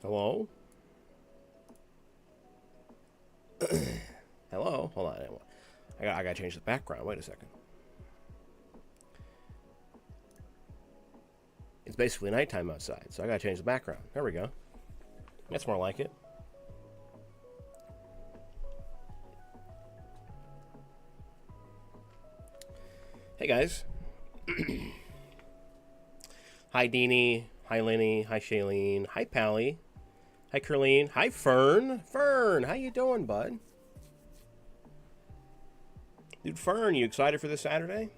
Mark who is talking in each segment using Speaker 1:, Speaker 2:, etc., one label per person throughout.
Speaker 1: Hello? Hello? Hold on. I gotta change the background. Wait a second. It's basically nighttime outside, so I gotta change the background. There we go. That's more like it. Hey guys. Hi Deanie. Hi Lenny. Hi Shailene. Hi Pally. Hi Curleen. Hi Fern. Fern, how you doing, bud? Dude, Fern, you excited for this Saturday?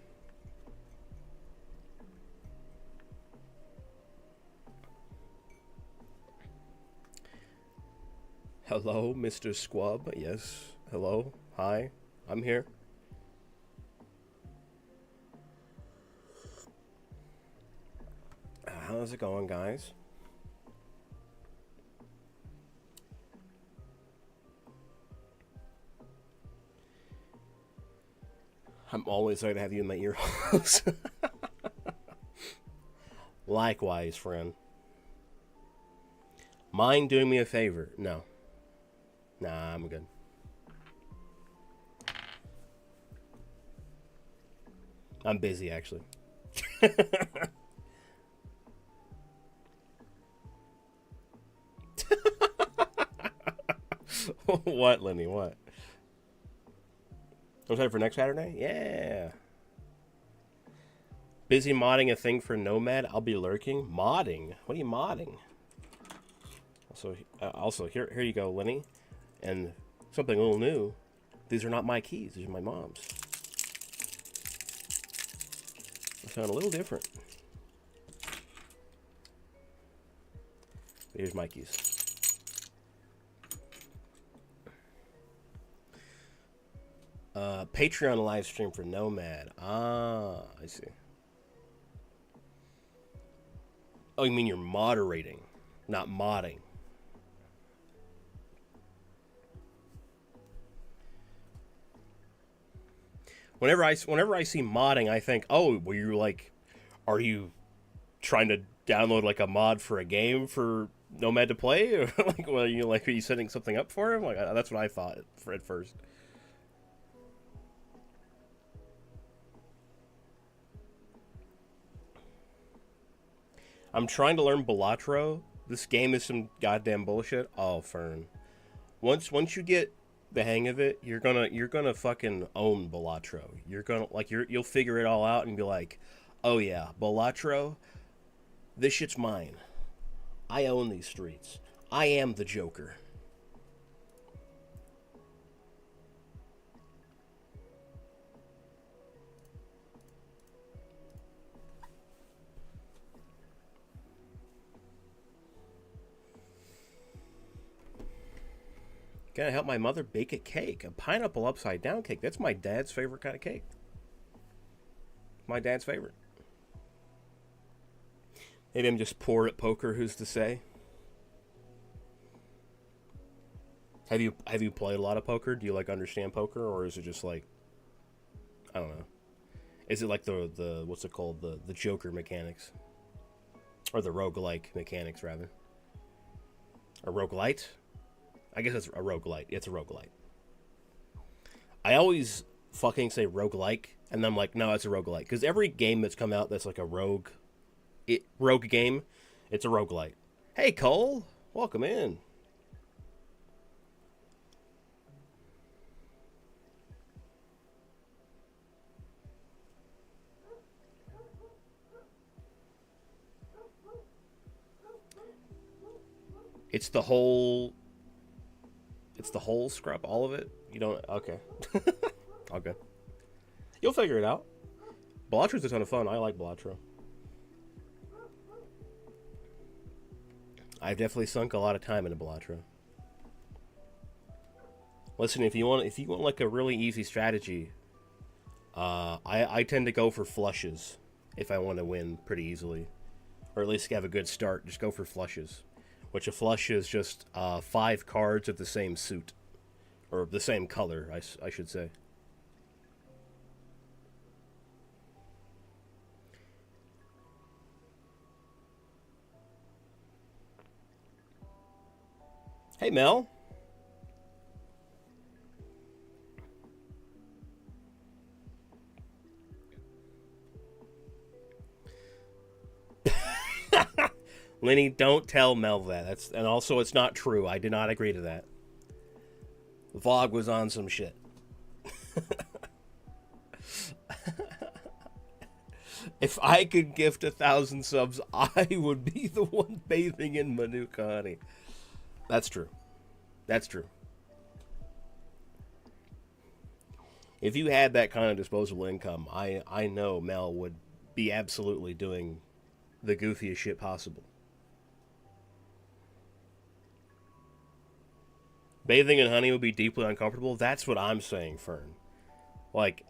Speaker 1: Hello, Mr. Squub. Yes. Hello. Hi. I'm here. How's it going, guys? I'm always excited to have you in my ear holes. Likewise, friend. Mind doing me a favor? No. Nah, I'm good. I'm busy, actually. What, Lenny? What? I'm excited for next Saturday? Yeah. Busy modding a thing for Nomad. I'll be lurking. Modding? What are you modding? Also, here you go, Lenny. And something a little new. These are not my keys. These are my mom's. They sound a little different. Here's my keys. Patreon live stream for Nomad. Ah, I see. Oh, you mean you're moderating, not modding. Whenever I see modding, I think, oh, well, you're like, are you trying to download like a mod for a game for Nomad to play? Or like, well, are you setting something up for him? Like, that's what I thought at first. I'm trying to learn Balatro. This game is some goddamn bullshit. Oh, Fern. Once you get the hang of it, you're gonna fucking own Balatro. You'll figure it all out and be like, oh yeah, Balatro, this shit's mine. I own these streets. I am the Joker. Gotta help my mother bake a cake. A pineapple upside down cake. That's my dad's favorite kind of cake. My dad's favorite. Maybe I'm just poor at poker, who's to say? Have you played a lot of poker? Do you like understand poker, or is it just like, I don't know. Is it like the what's it called? The Joker mechanics? Or the roguelike mechanics rather. A roguelite? I guess it's a roguelite. It's a roguelite. I always fucking say roguelike, and then I'm like, no, it's a roguelite. Because every game that's come out that's like a rogue game, it's a roguelite. Hey, Cole. Welcome in. It's the whole... It's the whole scrub, all of it? You don't... Okay. Okay. You'll figure it out. Belatro's a ton of fun. I like Belatro. I've definitely sunk a lot of time into Belatro. Listen, if you want like a really easy strategy, I tend to go for flushes if I want to win pretty easily, or at least have a good start. Just go for flushes, which a flush is just 5 cards of the same suit, or the same color, I should say. Hey, Mel. Lenny, don't tell Mel that. And also it's not true. I did not agree to that. Vlog was on some shit. If I could gift 1,000 subs, I would be the one bathing in Manuka honey. That's true. That's true. If you had that kind of disposable income, I know Mel would be absolutely doing the goofiest shit possible. Bathing in honey would be deeply uncomfortable. That's what I'm saying, Fern. Like,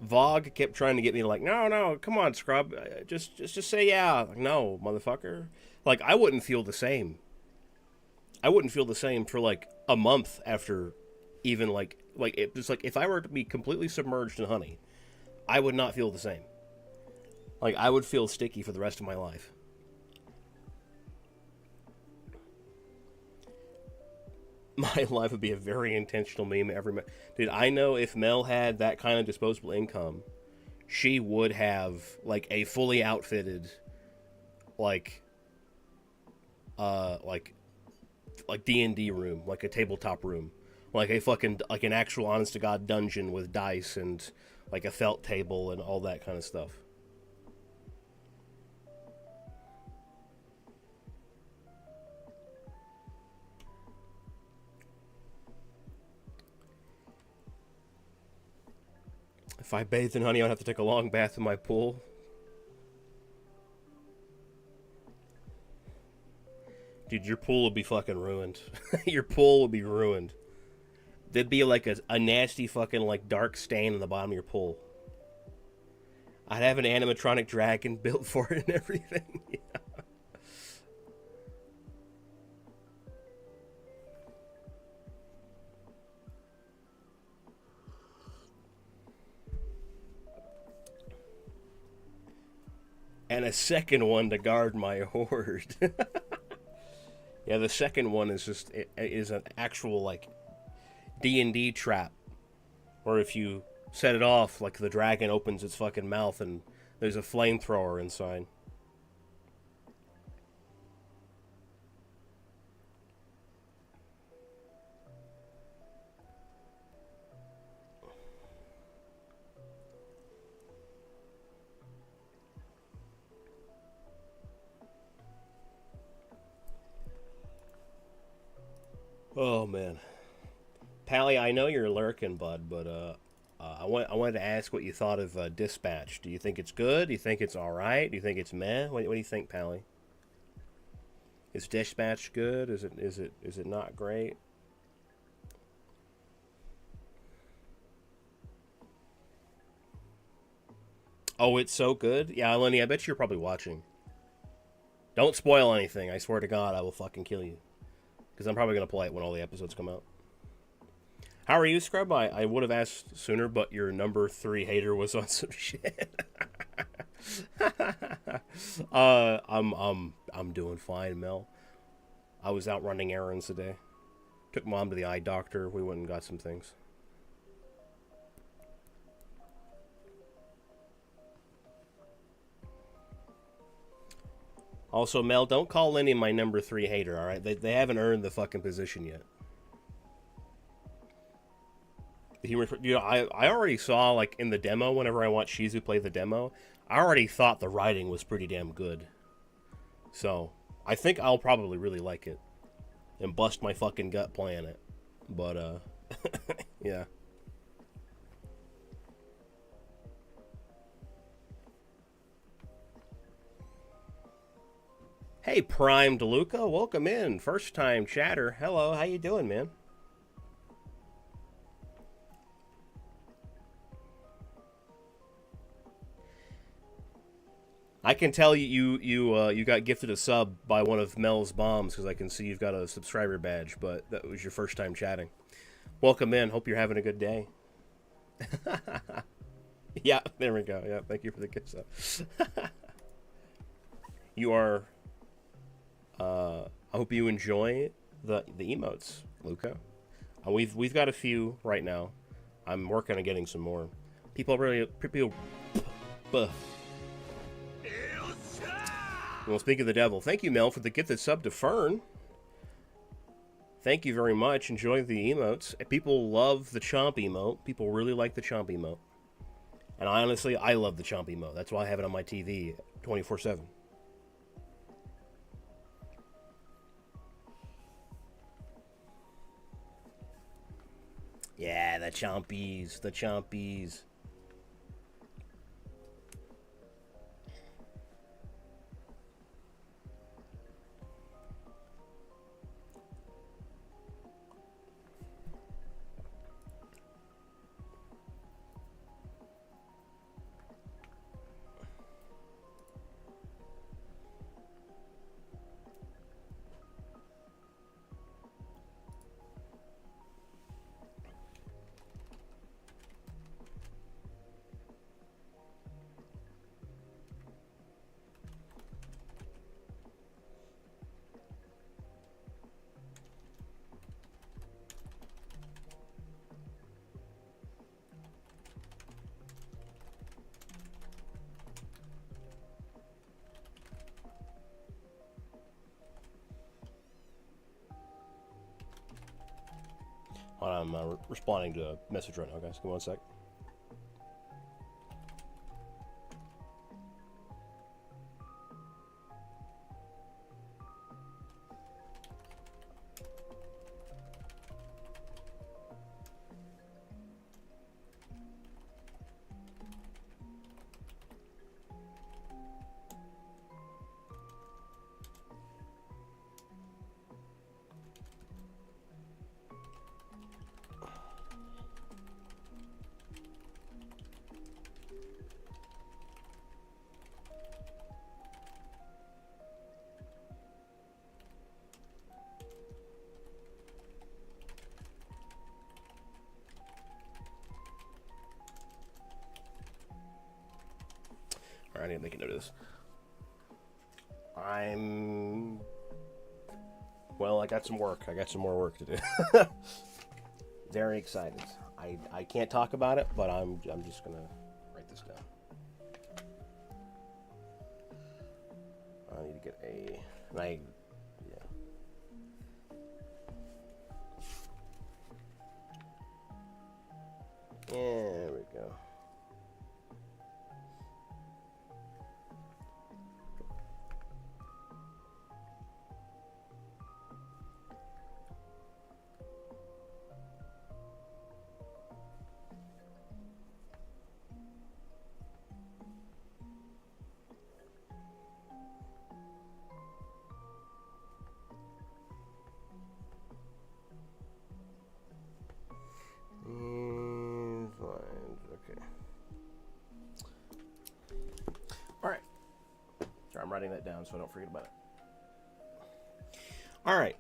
Speaker 1: Vogue kept trying to get me to like, no, come on, scrub, just say yeah. Like, no, motherfucker. Like, I wouldn't feel the same. I wouldn't feel the same for like a month after, even like it's like if I were to be completely submerged in honey, I would not feel the same. Like, I would feel sticky for the rest of my life. My life would be a very intentional meme every dude. I know if Mel had that kind of disposable income, she would have like a fully outfitted, like D&D room, like a tabletop room, like a fucking like an actual honest to god dungeon with dice and like a felt table and all that kind of stuff. If I bathed in honey, I'd have to take a long bath in my pool. Dude, your pool would be fucking ruined. Your pool would be ruined. There'd be like a nasty fucking like dark stain on the bottom of your pool. I'd have an animatronic dragon built for it and everything. Yeah. And a second one to guard my hoard. Yeah, the second one is just is an actual like D&D trap, where if you set it off, like the dragon opens its fucking mouth and there's a flamethrower inside. Oh man, Pally, I know you're lurking, bud, but I wanted to ask what you thought of Dispatch. Do you think it's good? Do you think it's all right? Do you think it's meh? What do you think, Pally? Is Dispatch good? Is it not great? Oh, it's so good. Yeah, Lenny, I bet you're probably watching. Don't spoil anything. I swear to God, I will fucking kill you. Because I'm probably gonna play it when all the episodes come out. How are you, Scrub? I would have asked sooner, but your number 3 hater was on some shit. I'm doing fine, Mel. I was out running errands today. Took Mom to the eye doctor. We went and got some things. Also, Mel, don't call Lenny my number 3 hater, alright? They haven't earned the fucking position yet. I already saw, like, in the demo, whenever I watched Shizu play the demo, I already thought the writing was pretty damn good. So, I think I'll probably really like it. And bust my fucking gut playing it. But, yeah. Hey, Prime DeLuca, welcome in. First time chatter. Hello, how you doing, man? I can tell you got gifted a sub by one of Mel's bombs because I can see you've got a subscriber badge, but that was your first time chatting. Welcome in. Hope you're having a good day. Yeah, there we go. Yeah, thank you for the gift sub. You are. I hope you enjoy the emotes, Luca. We've got a few right now. I'm working on getting some more. People. Well, speaking of the devil, thank you, Mel, for the gifted sub to Fern. Thank you very much. Enjoy the emotes. People love the chomp emote. People really like the chomp emote. And honestly, I love the chomp emote. That's why I have it on my TV 24/7. Yeah, the chompies. The chompies. I'm responding to a message right now, guys. Give me one sec. I need to make a note of this. Well, I got some work. I got some more work to do. Very excited. I can't talk about it, but I'm just gonna write this down. I need to get yeah. There we go. I'm writing that down so I don't forget about it. All right.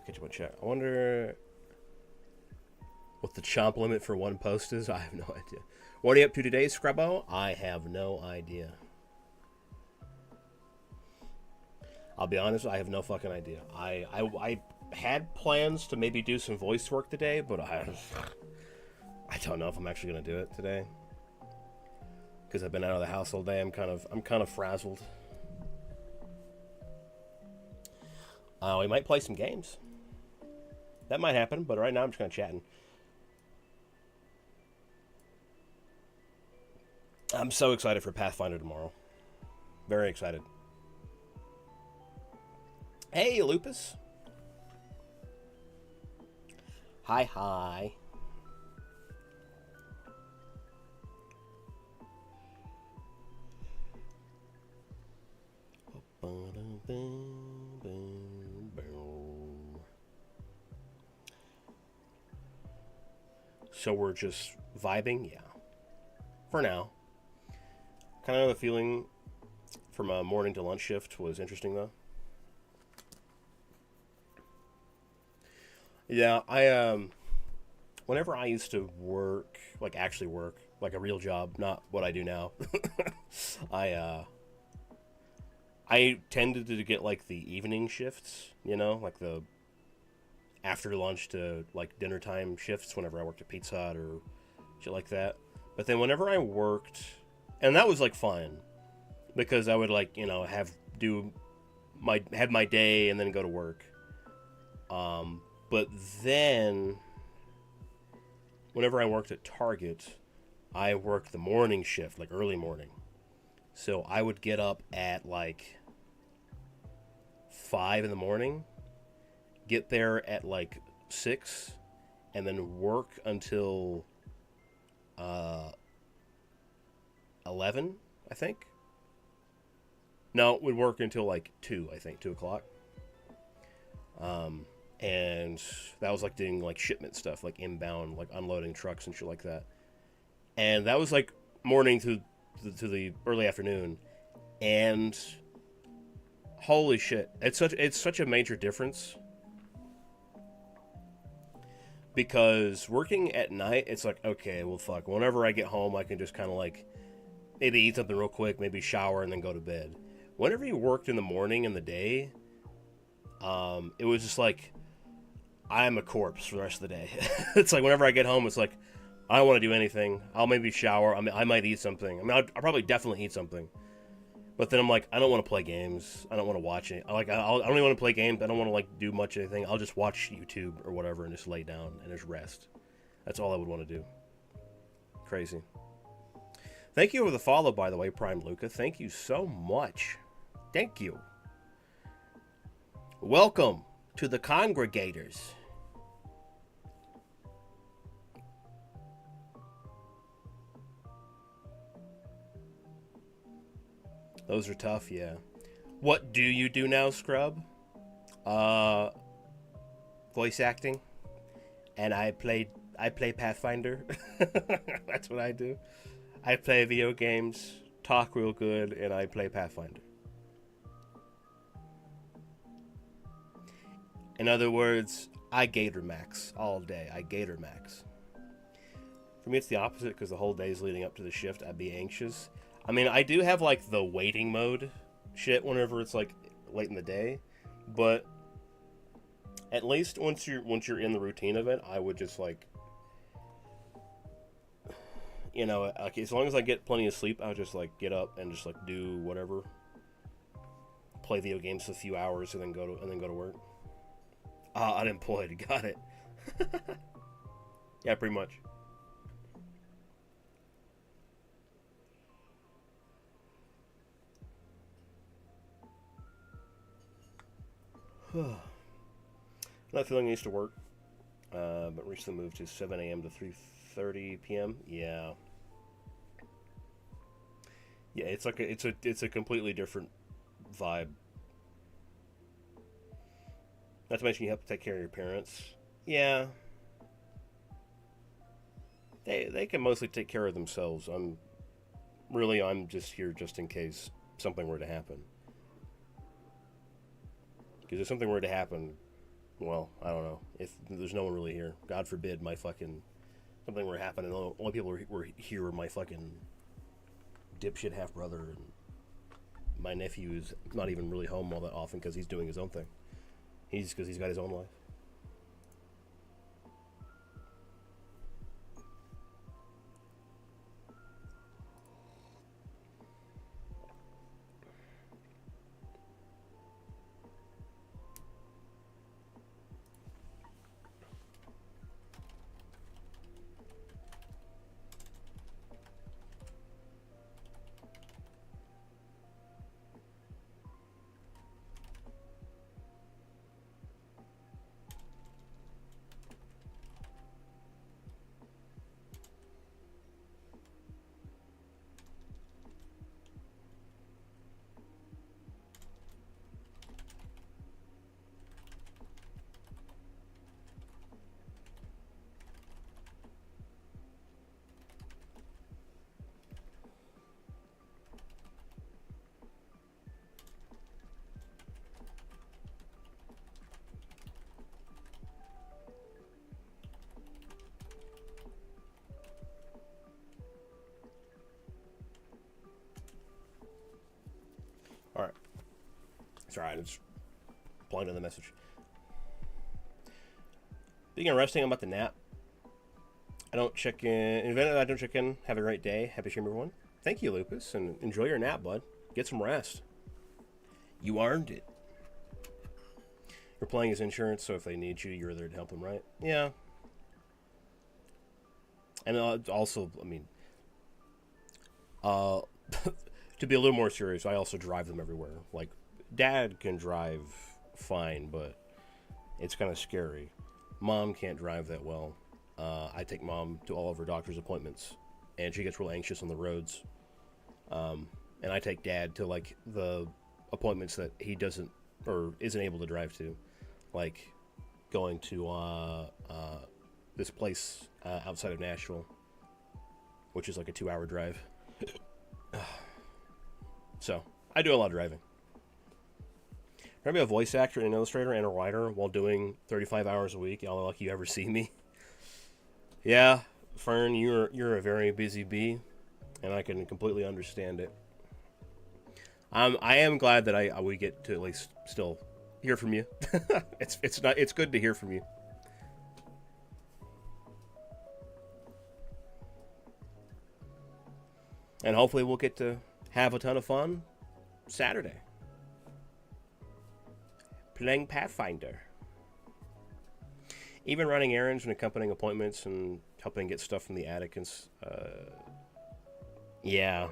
Speaker 1: Catch up on chat. I wonder what the chomp limit for one post is. I have no idea. What are you up to today, Scrubbo? I have no idea. I'll be honest, I have no fucking idea. I had plans to maybe do some voice work today, but I don't know if I'm actually gonna do it today. Because I've been out of the house all day, I'm kind of frazzled. We might play some games. That might happen, but right now I'm just kind of chatting. I'm so excited for Pathfinder tomorrow. Very excited. Hey, Lupus. Hi. So we're just vibing? Yeah. For now. Kind of the feeling from a morning to lunch shift was interesting, though. Yeah, whenever I used to work, like actually work, like a real job, not what I do now, I I tended to get like the evening shifts, you know, like the after lunch to like dinner time shifts whenever I worked at Pizza Hut or shit like that. But then whenever I worked, and that was like fun because I would like, you know, have my day and then go to work. But then whenever I worked at Target, I worked the morning shift, like early morning. So I would get up at like 5 in the morning, get there at like 6, and then work until 11, I think. No, we'd work until like 2, I think, 2 o'clock. And that was like doing like shipment stuff, like inbound, like unloading trucks and shit like that. And that was like morning to the early afternoon. And holy shit, it's such a major difference. Because working at night, it's like, okay, well, fuck. Whenever I get home, I can just kind of like maybe eat something real quick, maybe shower, and then go to bed. Whenever you worked in the morning and the day, it was just like I'm a corpse for the rest of the day. It's like whenever I get home, it's like I don't want to do anything. I'll maybe shower. I mean, I might eat something. I mean, I'll probably definitely eat something. But then I'm like, I don't want to play games. I don't want to watch it. I don't even want to play games. I don't want to like do much anything. I'll just watch YouTube or whatever and just lay down and just rest. That's all I would want to do. Crazy. Thank you for the follow, by the way, Prime Luca. Thank you so much. Thank you. Welcome to the congregators. Those are tough, yeah. What do you do now, Scrub? Voice acting. And I play Pathfinder. That's what I do. I play video games, talk real good, and I play Pathfinder. In other words, I Gator-max all day. I Gator-max. For me, it's the opposite because the whole day's leading up to the shift. I'd be anxious. I mean, I do have like the waiting mode shit whenever it's like late in the day, but at least once you're in the routine of it, I would just like, you know, like as long as I get plenty of sleep, I'll just like get up and just like do whatever, play video games for a few hours and then go to work. Unemployed, got it. Yeah, pretty much. Not feeling used to work, but recently moved to 7 a.m. to 3:30 p.m. Yeah, it's like it's a completely different vibe. Not to mention you have to take care of your parents. Yeah, they can mostly take care of themselves. I'm just here just in case something were to happen. Because if something were to happen, well, I don't know. If there's no one really here, God forbid, something were to happen, and the only people were here were my fucking dipshit half brother, and my nephew is not even really home all that often because he's doing his own thing. Because he's got his own life. Sorry, I just replying to the message. Speaking of resting, I'm about to nap. I don't check in. I don't check in. Have a great day. Happy stream, everyone. Thank you, Lupus, and enjoy your nap, bud. Get some rest. You earned it. You're playing his insurance, so if they need you, you're there to help them, right? Yeah. And also, I mean, to be a little more serious, I also drive them everywhere. Like, Dad can drive fine, but it's kind of scary. Mom can't drive that well. I take Mom to all of her doctor's appointments, and she gets real anxious on the roads. And I take Dad to, like, the appointments that he doesn't or isn't able to drive to. Like, going to this place outside of Nashville, which is like a 2-hour drive. So, I do a lot of driving. Trying to be a voice actor and an illustrator and a writer while doing 35 hours a week. Y'all are lucky you ever see me. Yeah, Fern, you're a very busy bee, and I can completely understand it. I am glad that we get to at least still hear from you. It's good to hear from you. And hopefully we'll get to have a ton of fun Saturday. Playing Pathfinder. Even running errands and accompanying appointments and helping get stuff from the attic and yeah.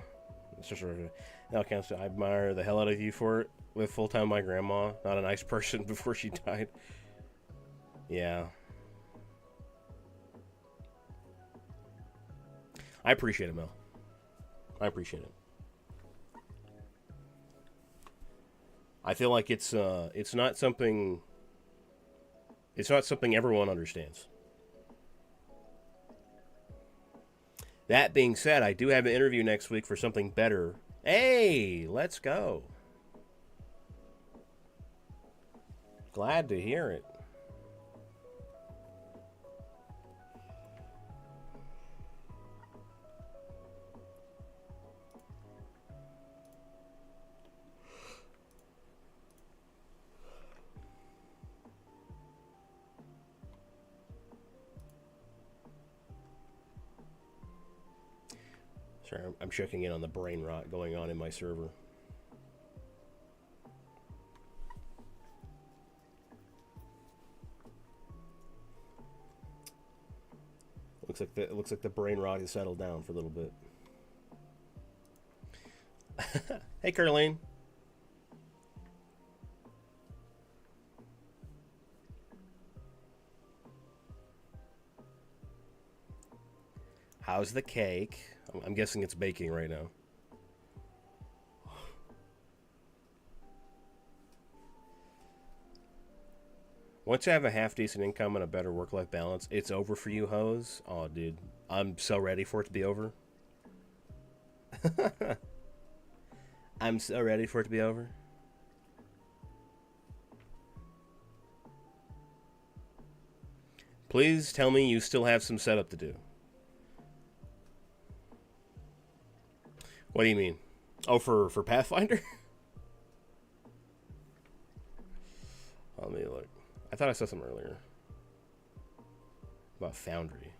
Speaker 1: It's just sort of, I admire the hell out of you for it. Live full-time my grandma. Not a nice person before she died. Yeah. I appreciate it, Mel. I appreciate it. I feel like it's not something everyone understands. That being said, I do have an interview next week for something better. Hey, let's go. Glad to hear it. Sorry, I'm checking in on the brain rot going on in my server. It looks like the brain rot has settled down for a little bit. Hey, Caroline. How's the cake? I'm guessing it's baking right now. Once you have a half-decent income and a better work-life balance, it's over for you, hoes. Oh, dude. I'm so ready for it to be over. I'm so ready for it to be over. Please tell me you still have some setup to do. What do you mean? Oh, for Pathfinder? Let me look. I thought I saw something earlier about Foundry.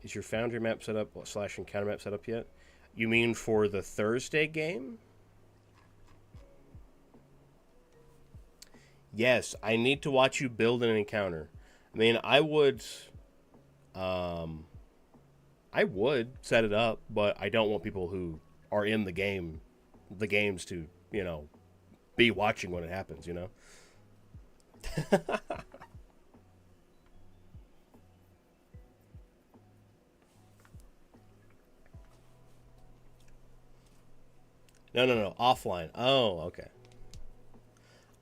Speaker 1: Is your Foundry map set up / encounter map set up yet? You mean for the Thursday game? Yes, I need to watch you build an encounter. I mean, I would set it up, but I don't want people who are in the games to, you know, be watching when it happens, you know? No, offline. Oh, okay.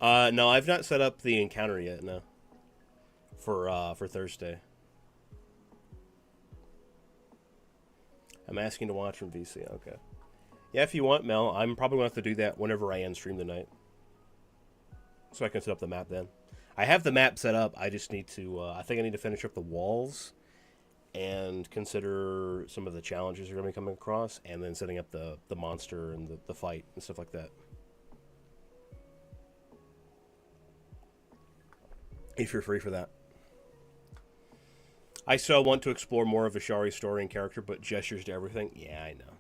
Speaker 1: No, I've not set up the encounter yet, no. For Thursday. I'm asking to watch from VC, okay. Yeah, if you want, Mel, I'm probably going to have to do that whenever I end stream tonight. So I can set up the map then. I have the map set up, I just need to, I think I need to finish up the walls. and consider some of the challenges you're going to be coming across, and then setting up the monster and the fight and stuff like that. If you're free for that. I still want to explore more of Ashari's story and character, but gestures to everything? Yeah, I know.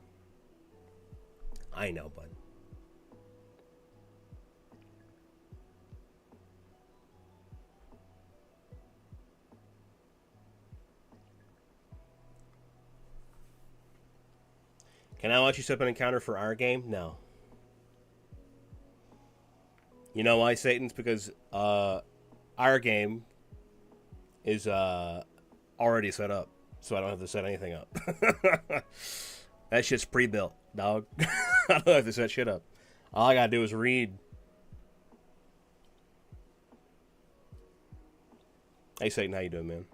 Speaker 1: I know, bud. Can I let you set up an encounter for our game? No. You know why, Satan's? Because our game is already set up, so I don't have to set anything up. That shit's pre-built, dog. I don't have to set shit up. All I gotta do is read. Hey, Satan, how you doing, man?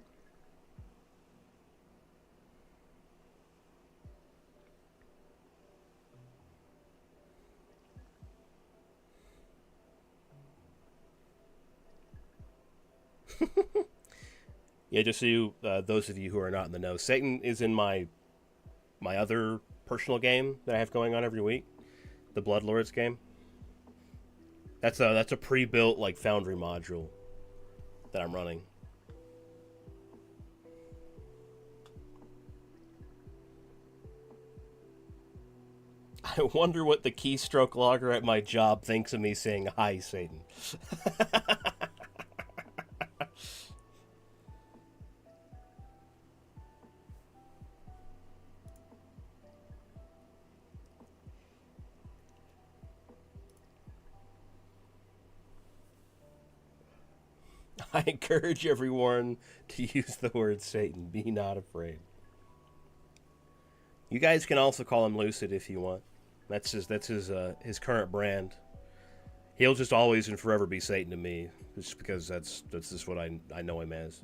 Speaker 1: Yeah, just so you, those of you who are not in the know, Satan is in my other personal game that I have going on every week, the Bloodlords game. That's a pre-built like Foundry module that I'm running. I wonder what the keystroke logger at my job thinks of me saying hi, Satan. I encourage everyone to use the word Satan. Be not afraid. You guys can also call him Lucid if you want. That's his current brand. He'll just always and forever be Satan to me, just because that's just what I know him as.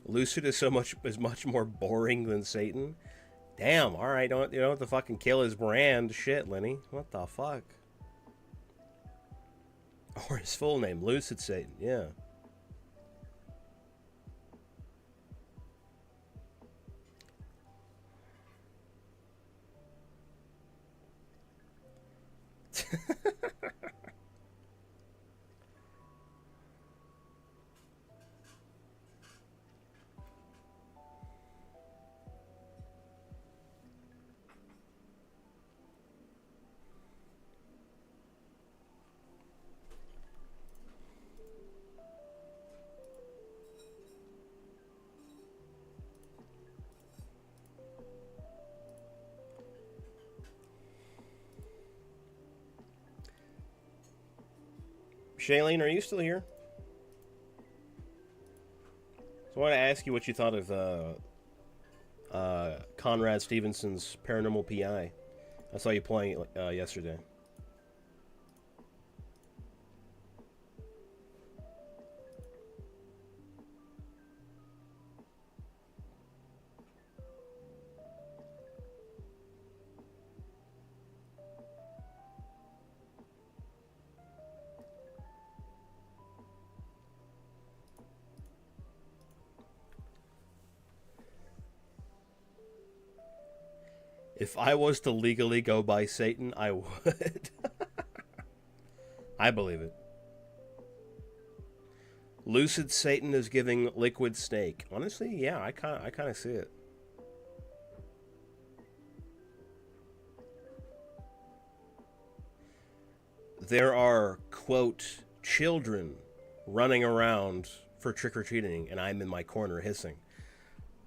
Speaker 1: Lucid is much more boring than Satan. Damn. All right, you don't have to fucking kill his brand. Shit, Lenny. What the fuck? Or his full name, Lucid Satan. Yeah. Shailene, are you still here? So I want to ask you what you thought of Conrad Stevenson's Paranormal PI. I saw you playing it yesterday. If I was to legally go by Satan, I would. I believe it. Lucid Satan is giving Liquid Snake. Honestly, yeah, I kind of see it. There are, quote, children running around for trick-or-treating, and I'm in my corner hissing.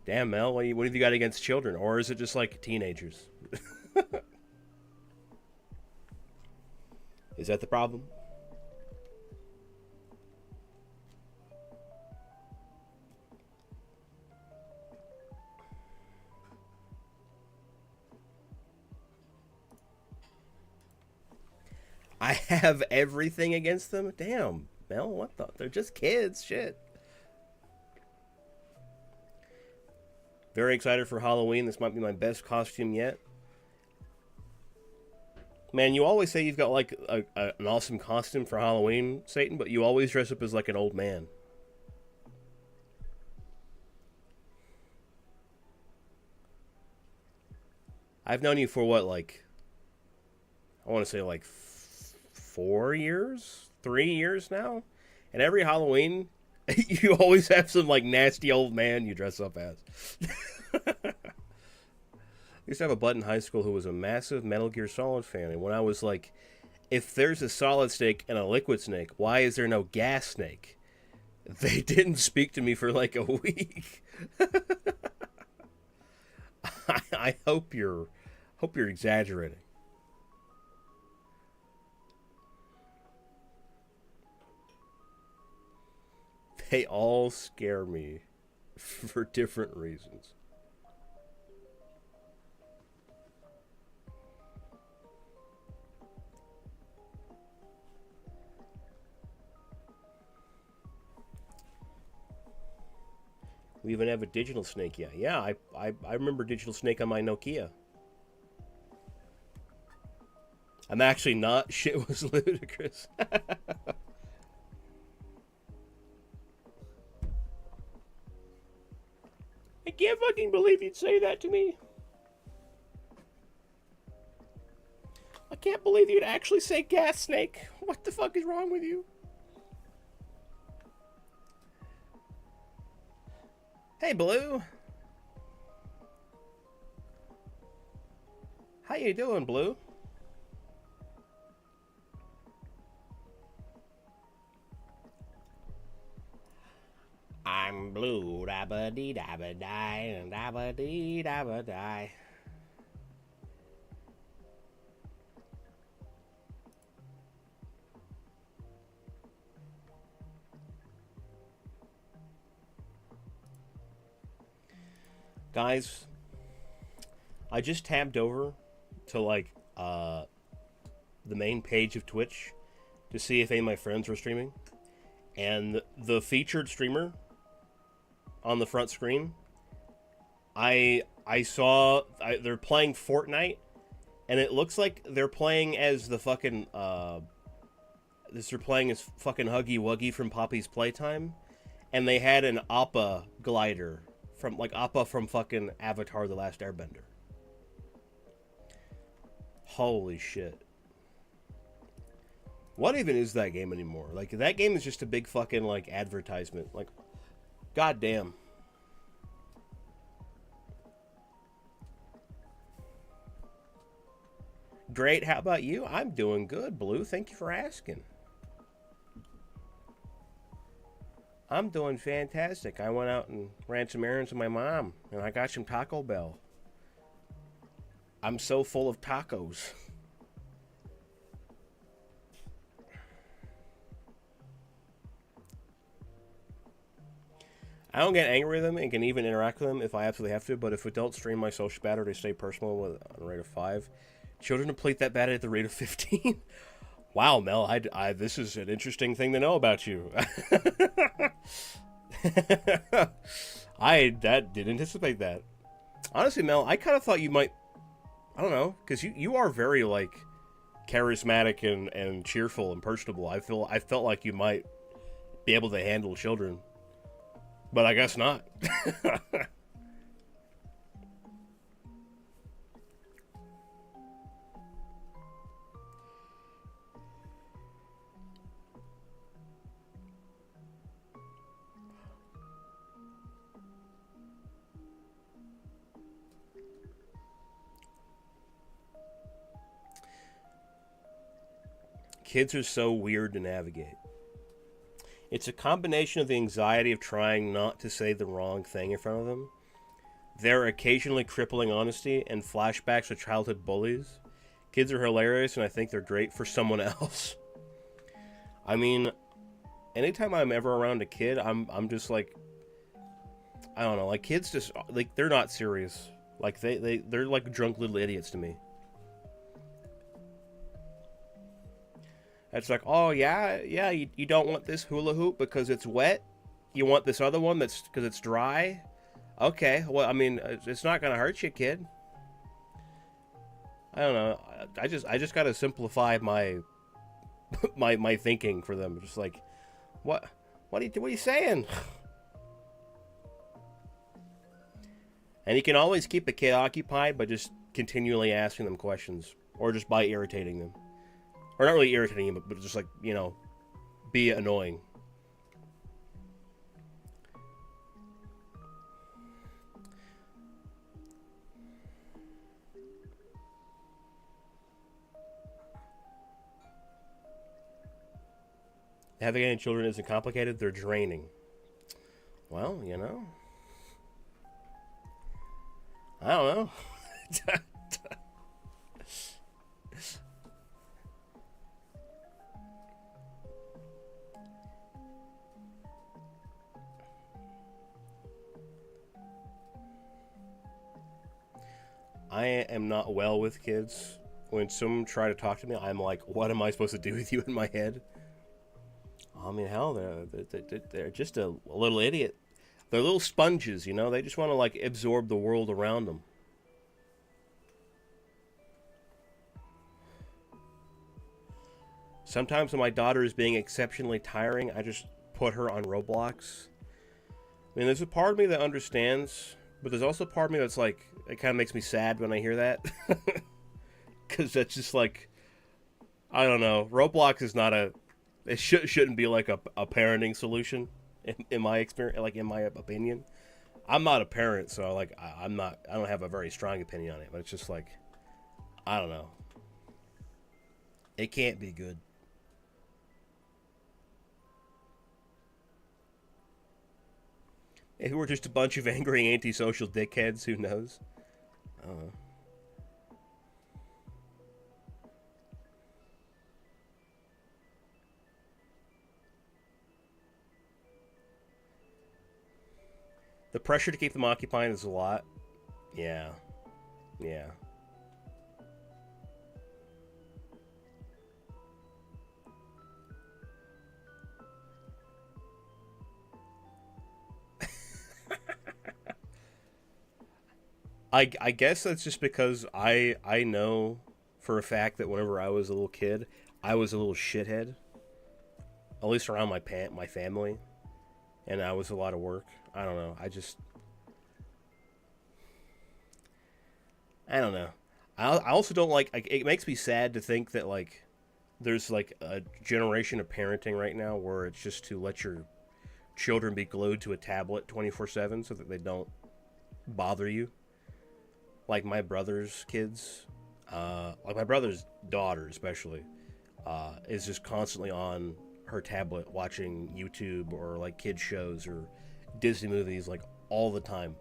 Speaker 1: Damn, Mel, what have you got against children? Or is it just like teenagers? Is that the problem? I have everything against them? Damn, Mel, what the? They're just kids, shit. Very excited for Halloween. This might be my best costume yet. Man, you always say you've got like an awesome costume for Halloween, Satan, but you always dress up as like an old man. I've known you for what, like, I want to say like 4 years, 3 years now, and every Halloween, you always have some like nasty old man you dress up as. I used to have a bud in high school who was a massive Metal Gear Solid fan, and when I was like, if there's a solid snake and a liquid snake, why is there no gas snake? They didn't speak to me for like a week. I hope you're exaggerating. They all scare me for different reasons. We even have a digital snake yet. Yeah, I remember digital snake on my Nokia. I'm actually not. Shit was ludicrous. I can't fucking believe you'd say that to me. I can't believe you'd actually say gas snake. What the fuck is wrong with you? Hey, Blue. How you doing, Blue? I'm blue, dabba dee dabba die, dabba dee dabba die. Guys, I just tabbed over to like the main page of Twitch to see if any of my friends were streaming, and the featured streamer on the front screen, I saw they're playing Fortnite, and it looks like they're playing as the fucking they're playing as fucking Huggy Wuggy from Poppy's Playtime, and they had an Appa glider from like Appa from fucking Avatar: The Last Airbender. Holy shit. What even is that game anymore? Like, that game is just a big fucking like advertisement. Like, goddamn. Great, how about you? I'm doing good, Blue. Thank you for asking. I'm doing fantastic. I went out and ran some errands with my mom, and I got some Taco Bell. I'm so full of tacos. I don't get angry with them and can even interact with them if I absolutely have to, but if we don't stream my social battery to stay personal with on a rate of 5, children deplete that battery at the rate of 15. Wow, Mel, this is an interesting thing to know about you. I didn't anticipate that. Honestly, Mel, I kind of thought you might, I don't know, because you are very, like, charismatic and cheerful and personable. I felt like you might be able to handle children. But I guess not. Kids are so weird to navigate. It's a combination of the anxiety of trying not to say the wrong thing in front of them, their occasionally crippling honesty, and flashbacks of childhood bullies. Kids are hilarious, and I think they're great for someone else. I mean, anytime I'm ever around a kid, I'm just like, I don't know, like kids just like they're not serious. Like they're like drunk little idiots to me. It's like, oh yeah, you don't want this hula hoop because it's wet. You want this other one that's because it's dry. Okay, well, I mean, it's not gonna hurt you, kid. I don't know. I just gotta simplify my my thinking for them. Just like, what are you saying? And you can always keep a kid occupied by just continually asking them questions, or just by irritating them, or not really irritating them, but just like, be annoying. Having any children isn't complicated, they're draining. Well, I don't know. I am not well with kids. When some try to talk to me, I'm like, what am I supposed to do with you in my head? I mean, hell, they're just a little idiot. They're little sponges, They just want to, like, absorb the world around them. Sometimes when my daughter is being exceptionally tiring, I just put her on Roblox. I mean, there's a part of me that understands, but there's also a part of me that's like, it kind of makes me sad when I hear that. Because that's just like, I don't know. Roblox is not it shouldn't be like a parenting solution, in my experience, like in my opinion. I'm not a parent, so like I don't have a very strong opinion on it, but it's just like, I don't know. It can't be good. If we're just a bunch of angry antisocial dickheads, who knows? I don't know. The pressure to keep them occupied is a lot. Yeah. Yeah. I guess that's just because I know for a fact that whenever I was a little kid, I was a little shithead. At least around my family, and I was a lot of work. I don't know. I don't know. I also don't like. It makes me sad to think that like there's like a generation of parenting right now where it's just to let your children be glued to a tablet 24/7 so that they don't bother you. Like my brother's kids, like my brother's daughter especially, is just constantly on her tablet watching YouTube or like kids shows or Disney movies like all the time,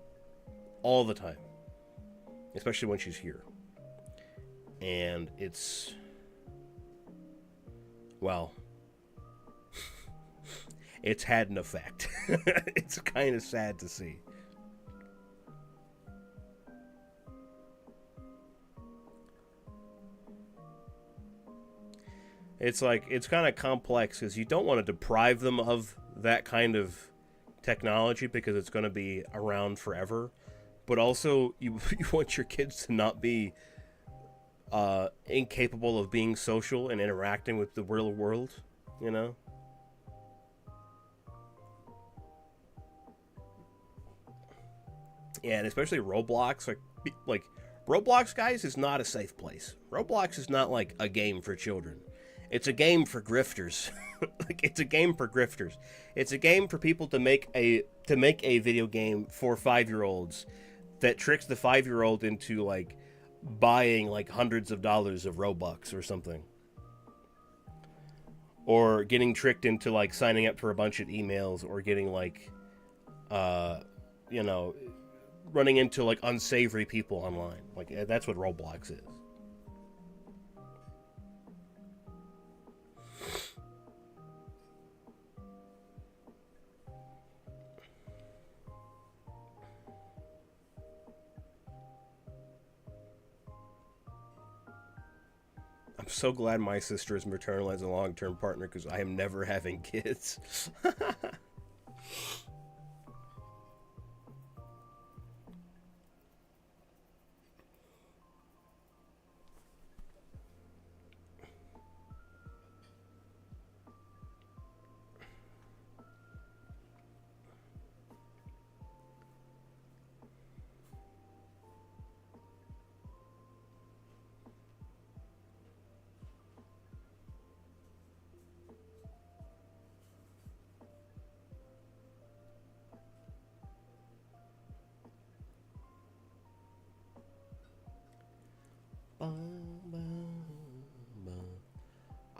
Speaker 1: especially when she's here. And it's, well, it's had an effect. It's kind of sad to see. It's like, it's kind of complex because you don't want to deprive them of that kind of technology because it's going to be around forever. But also, you want your kids to not be incapable of being social and interacting with the real world, you know? Yeah, and especially Roblox, like Roblox, guys, is not a safe place. Roblox is not like a game for children. It's a game for grifters. Like, it's a game for grifters. It's a game for people to make a video game for 5-year-olds that tricks the 5-year-old into like buying like hundreds of dollars of Robux or something. Or getting tricked into like signing up for a bunch of emails or getting like you know, running into like unsavory people online. Like, that's what Roblox is. I'm so glad my sister is maternal as a long-term partner because I am never having kids.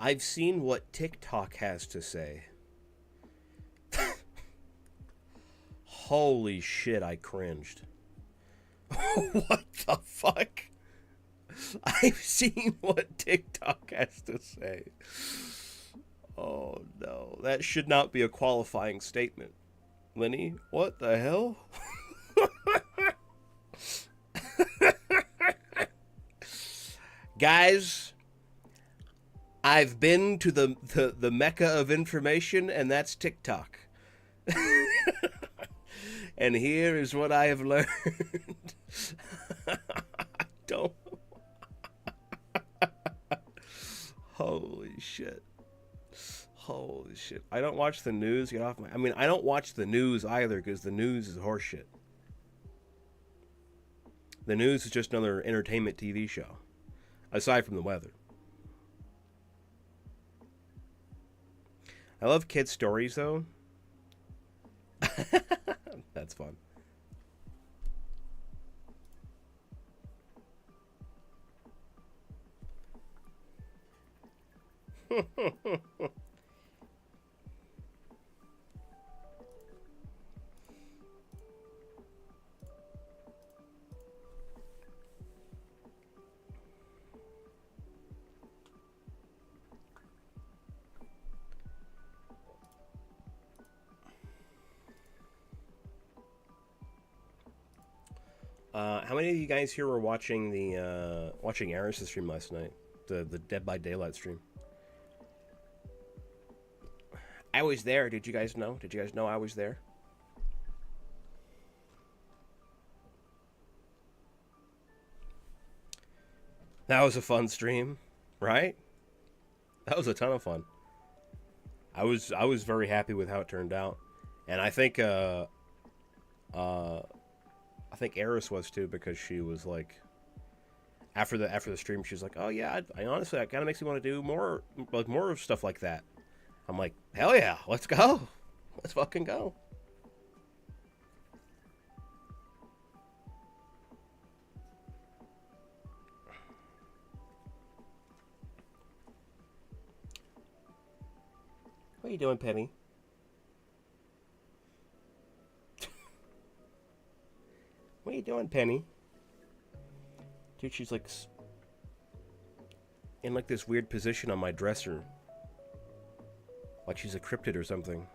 Speaker 1: I've seen what TikTok has to say. Holy shit, I cringed. What the fuck? I've seen what TikTok has to say. Oh no, that should not be a qualifying statement. Lenny, what the hell? Guys, I've been to the mecca of information, and that's TikTok. And here is what I have learned. Don't. Holy shit. Holy shit. I don't watch the news. Get off my... I mean, I don't watch the news either because the news is horseshit. The news is just another entertainment TV show. Aside from the weather. I love kids' stories, though. That's fun. How many of you guys here were watching the watching Eris' stream last night? The Dead by Daylight stream. I was there. Did you guys know? Did you guys know I was there? That was a fun stream, right? That was a ton of fun. I was very happy with how it turned out, and I think Eris was too, because she was like, after the stream, she was like, "Oh yeah, I honestly, that kind of makes me want to do more of stuff like that." I'm like, "Hell yeah, let's go, let's fucking go." What are you doing, Penny? What are you doing, Penny? Dude, she's like in like this weird position on my dresser. Like she's a cryptid or something.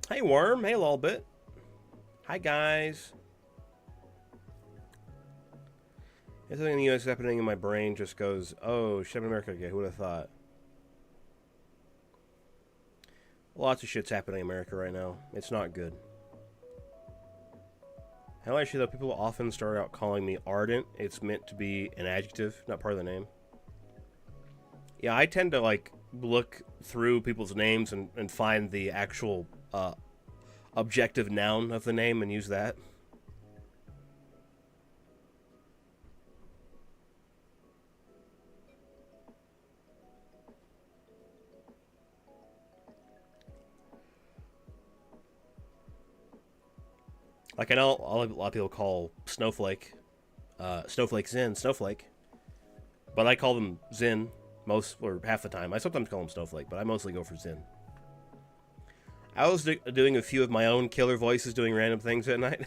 Speaker 1: Hey, Worm. Hey, Lolbit. Hi, guys. Everything in the U.S. happening in my brain just goes, oh, shit in America. Okay, who would have thought? Lots of shit's happening in America right now. It's not good. Hell, actually, though, people often start out calling me ardent. It's meant to be an adjective, not part of the name. Yeah, I tend to, like, look through people's names and find the actual objective noun of the name and use that. Like, I know a lot of people call Snowflake, Snowflake Zen, Snowflake. But I call them Zen most, or half the time. I sometimes call them Snowflake, but I mostly go for Zen. I was doing a few of my own killer voices doing random things at night.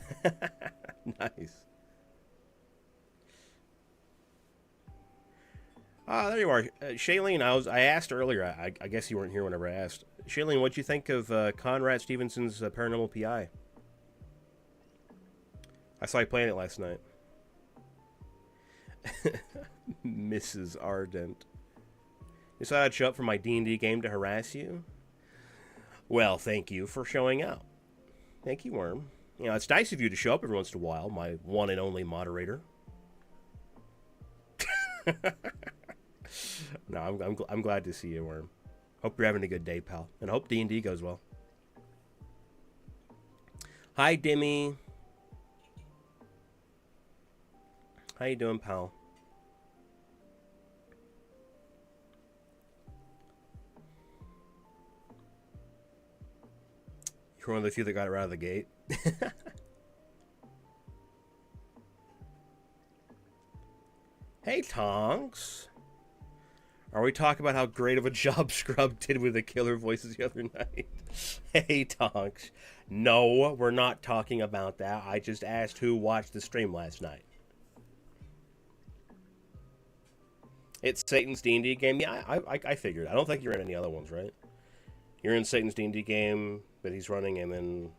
Speaker 1: Nice. Ah, there you are. Shailene, I asked earlier, I guess you weren't here whenever I asked. Shailene, what'd you think of Conrad Stevenson's Paranormal PI? I saw you playing it last night. Mrs. Ardent. You thought I'd show up for my D&D game to harass you? Well, thank you for showing out. Thank you, Worm. You know, it's nice of you to show up every once in a while, my one and only moderator. No, I'm glad to see you, Worm. Hope you're having a good day, pal. And I hope D&D goes well. Hi, Dimmy. How you doing, pal? You're one of the few that got it right out of the gate. Hey, Tonks. Are we talking about how great of a job Scrub did with the killer voices the other night? Hey, Tonks. No, we're not talking about that. I just asked who watched the stream last night. It's Satan's D&D game. Yeah, I figured. I don't think you're in any other ones, right? You're in Satan's D&D game that he's running, and then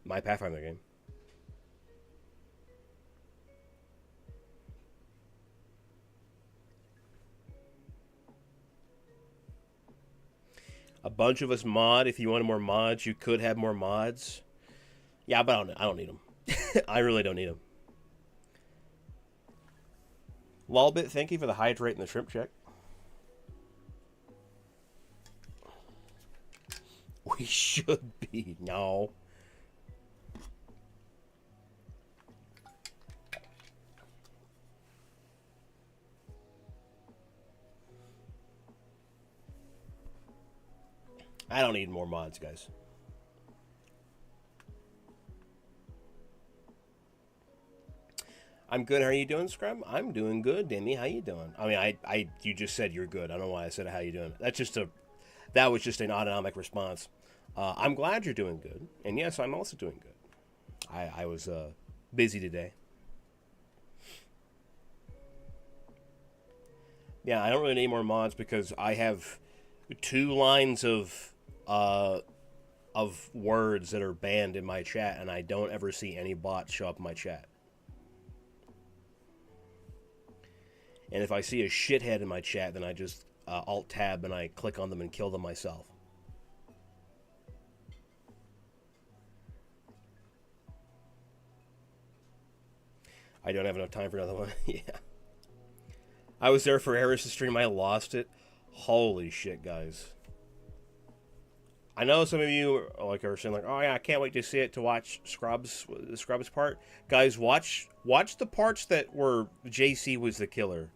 Speaker 1: my Pathfinder game. A bunch of us mod. If you wanted more mods, you could have more mods. Yeah, but I don't need them. I really don't need them. Lolbit, thank you for the hydrate and the shrimp check. We should be. No. I don't need more mods, guys. I'm good. How are you doing, Scrum? I'm doing good, Demi. How you doing? I mean, you just said you're good. I don't know why I said how you doing. That was just an autonomic response. I'm glad you're doing good, and yes, I'm also doing good. I was busy today. Yeah, I don't really need more mods because I have 2 lines of words that are banned in my chat, and I don't ever see any bots show up in my chat. And if I see a shithead in my chat, then I just Alt-Tab and I click on them and kill them myself. I don't have enough time for another one. Yeah. I was there for Eris' stream. I lost it. Holy shit, guys. I know some of you are saying, like, oh yeah, I can't wait to see it, to watch the Scrubs part. Guys, watch the parts that were JC was the killer.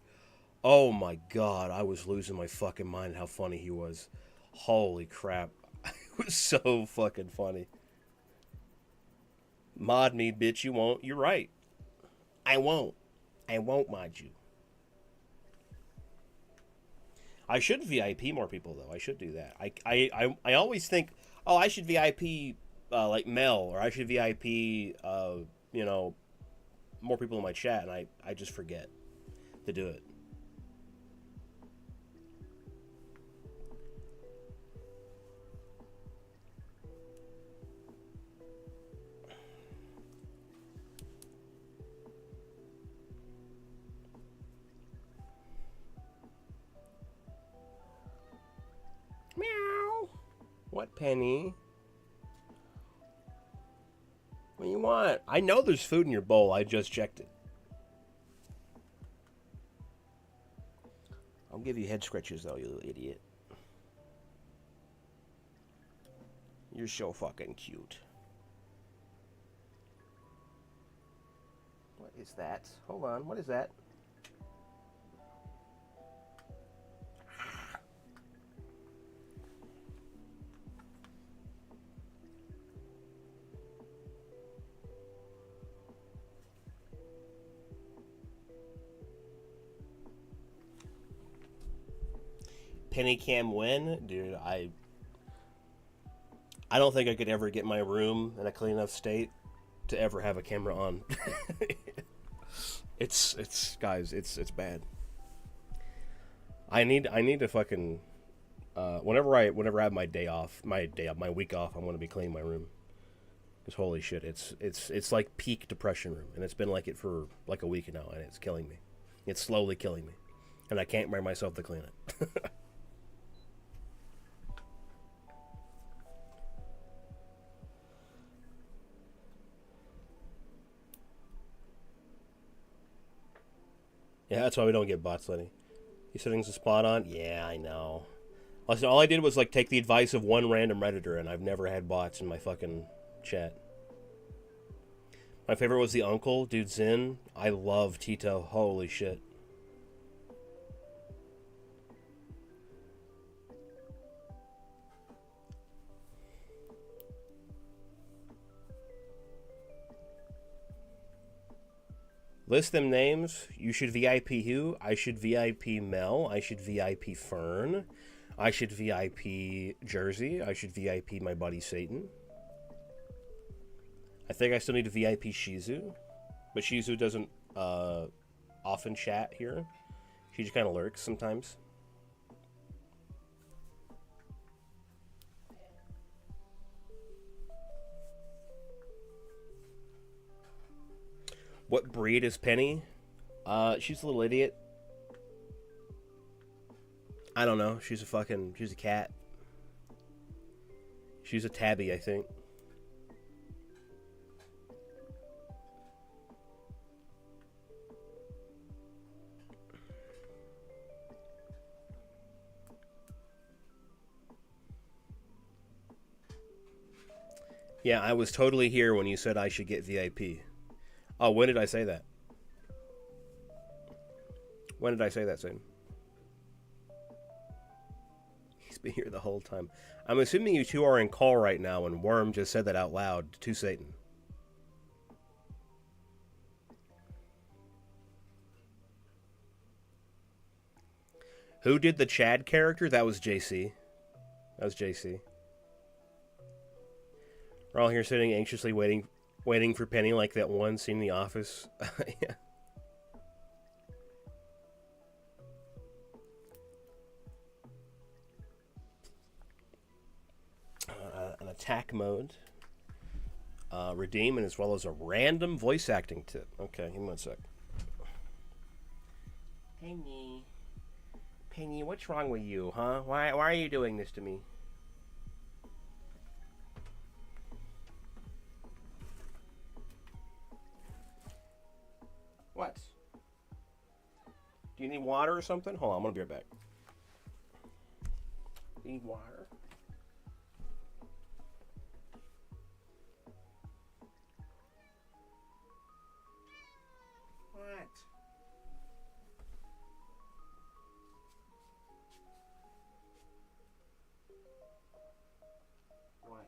Speaker 1: Oh my god, I was losing my fucking mind how funny he was. Holy crap. It was so fucking funny. Mod me, bitch, you won't. You're right. I won't. I won't mod you. I should VIP more people, though. I should do that. I always think, oh, I should VIP like Mel, or I should VIP, you know, more people in my chat, and I just forget to do it. Meow. What, Penny? What do you want? I know there's food in your bowl. I just checked it. I'll give you head scratches, though, you little idiot. You're so fucking cute. What is that? Hold on. What is that? Penny cam win? Dude, I don't think I could ever get my room in a clean enough state to ever have a camera on. It's guys, it's bad. I need to fucking whenever I have my week off, I'm gonna be cleaning my room. Because holy shit, it's like peak depression room, and it's been like it for like a week now, and it's killing me. It's slowly killing me, and I can't bring myself to clean it. Yeah, that's why we don't get bots, Lenny. You settings are spot on? Yeah, I know. Listen, all I did was like take the advice of one random Redditor, and I've never had bots in my fucking chat. My favorite was the uncle, dude Zin. I love Tito. Holy shit. List them names. You should VIP who? I should VIP Mel. I should VIP Fern. I should VIP Jersey. I should VIP my buddy Satan. I think I still need to VIP Shizu. But Shizu doesn't often chat here. She just kind of lurks sometimes. What breed is Penny? She's a little idiot. I don't know. She's a cat. She's a tabby, I think. Yeah, I was totally here when you said I should get VIP. Oh, when did I say that? When did I say that, Satan? He's been here the whole time. I'm assuming you two are in call right now, and Worm just said that out loud to Satan. Who did the Chad character? That was JC. That was JC. We're all here sitting anxiously waiting for Penny like that one scene in The Office. Yeah. An attack mode. Redeem, and as well as a random voice acting tip. Okay, give me one sec. Penny. Penny, what's wrong with you, huh? Why are you doing this to me? What? Do you need water or something? Hold on, I'm gonna be right back. Need water? What? What? Come on.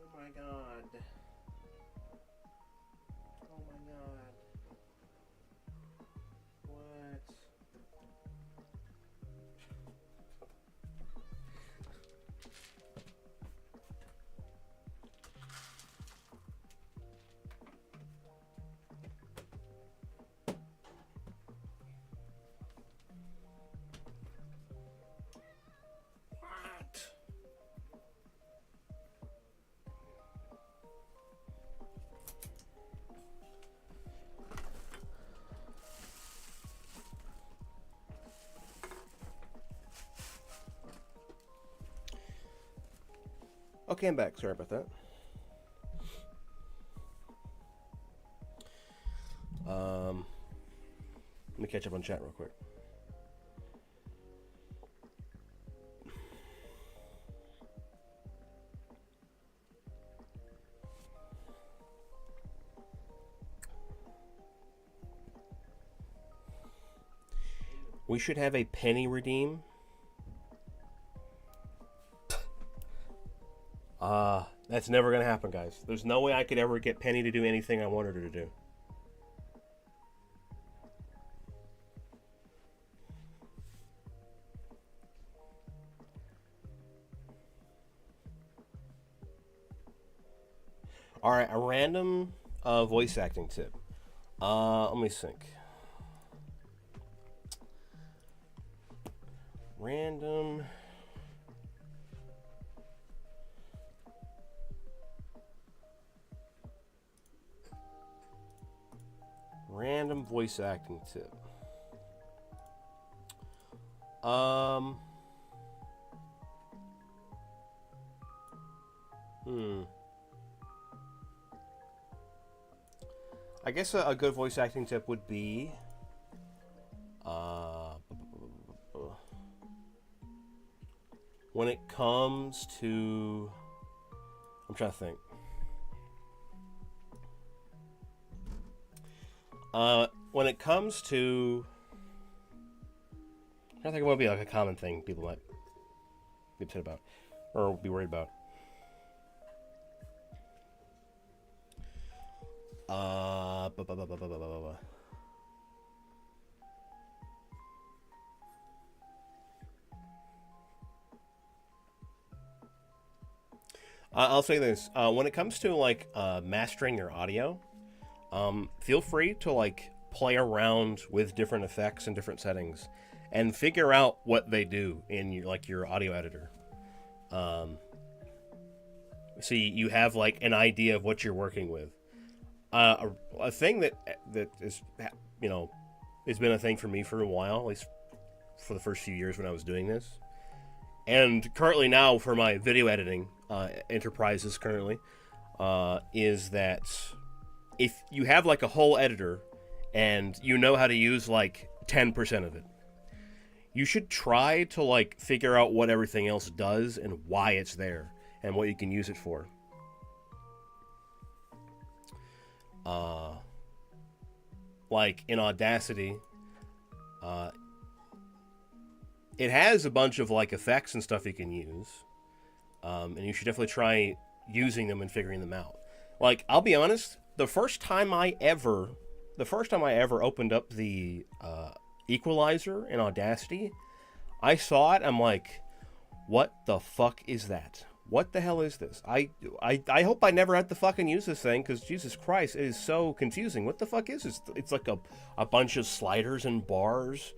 Speaker 1: Oh my god. Oh my god. What? Okay, I'm back. Sorry about that. Let me catch up on chat real quick. We should have a penny redeem. That's never going to happen, guys. There's no way I could ever get Penny to do anything I wanted her to do. Alright, a random voice acting tip. Let me think. Random... Random voice acting tip. Hmm. I guess a good voice acting tip would be when it comes to, I'm trying to think. When it comes to, I don't think it would be like a common thing people might be upset about or be worried about. I'll say this: when it comes to like mastering your audio, feel free to like play around with different effects and different settings, and figure out what they do in your audio editor. So you have like an idea of what you're working with. A thing that is, has been a thing for me for a while, at least for the first few years when I was doing this, and currently now for my video editing enterprises currently, is that if you have like a whole editor and you know how to use like 10% of it, you should try to like figure out what everything else does and why it's there and what you can use it for. Like in Audacity, it has a bunch of like effects and stuff you can use, and you should definitely try using them and figuring them out. Like, I'll be honest, the first time I ever opened up the equalizer in Audacity, I saw it. I'm like, what the fuck is that? What the hell is this? I hope I never have to fucking use this thing, because Jesus Christ, it is so confusing. What the fuck is this? It's like a bunch of sliders and bars.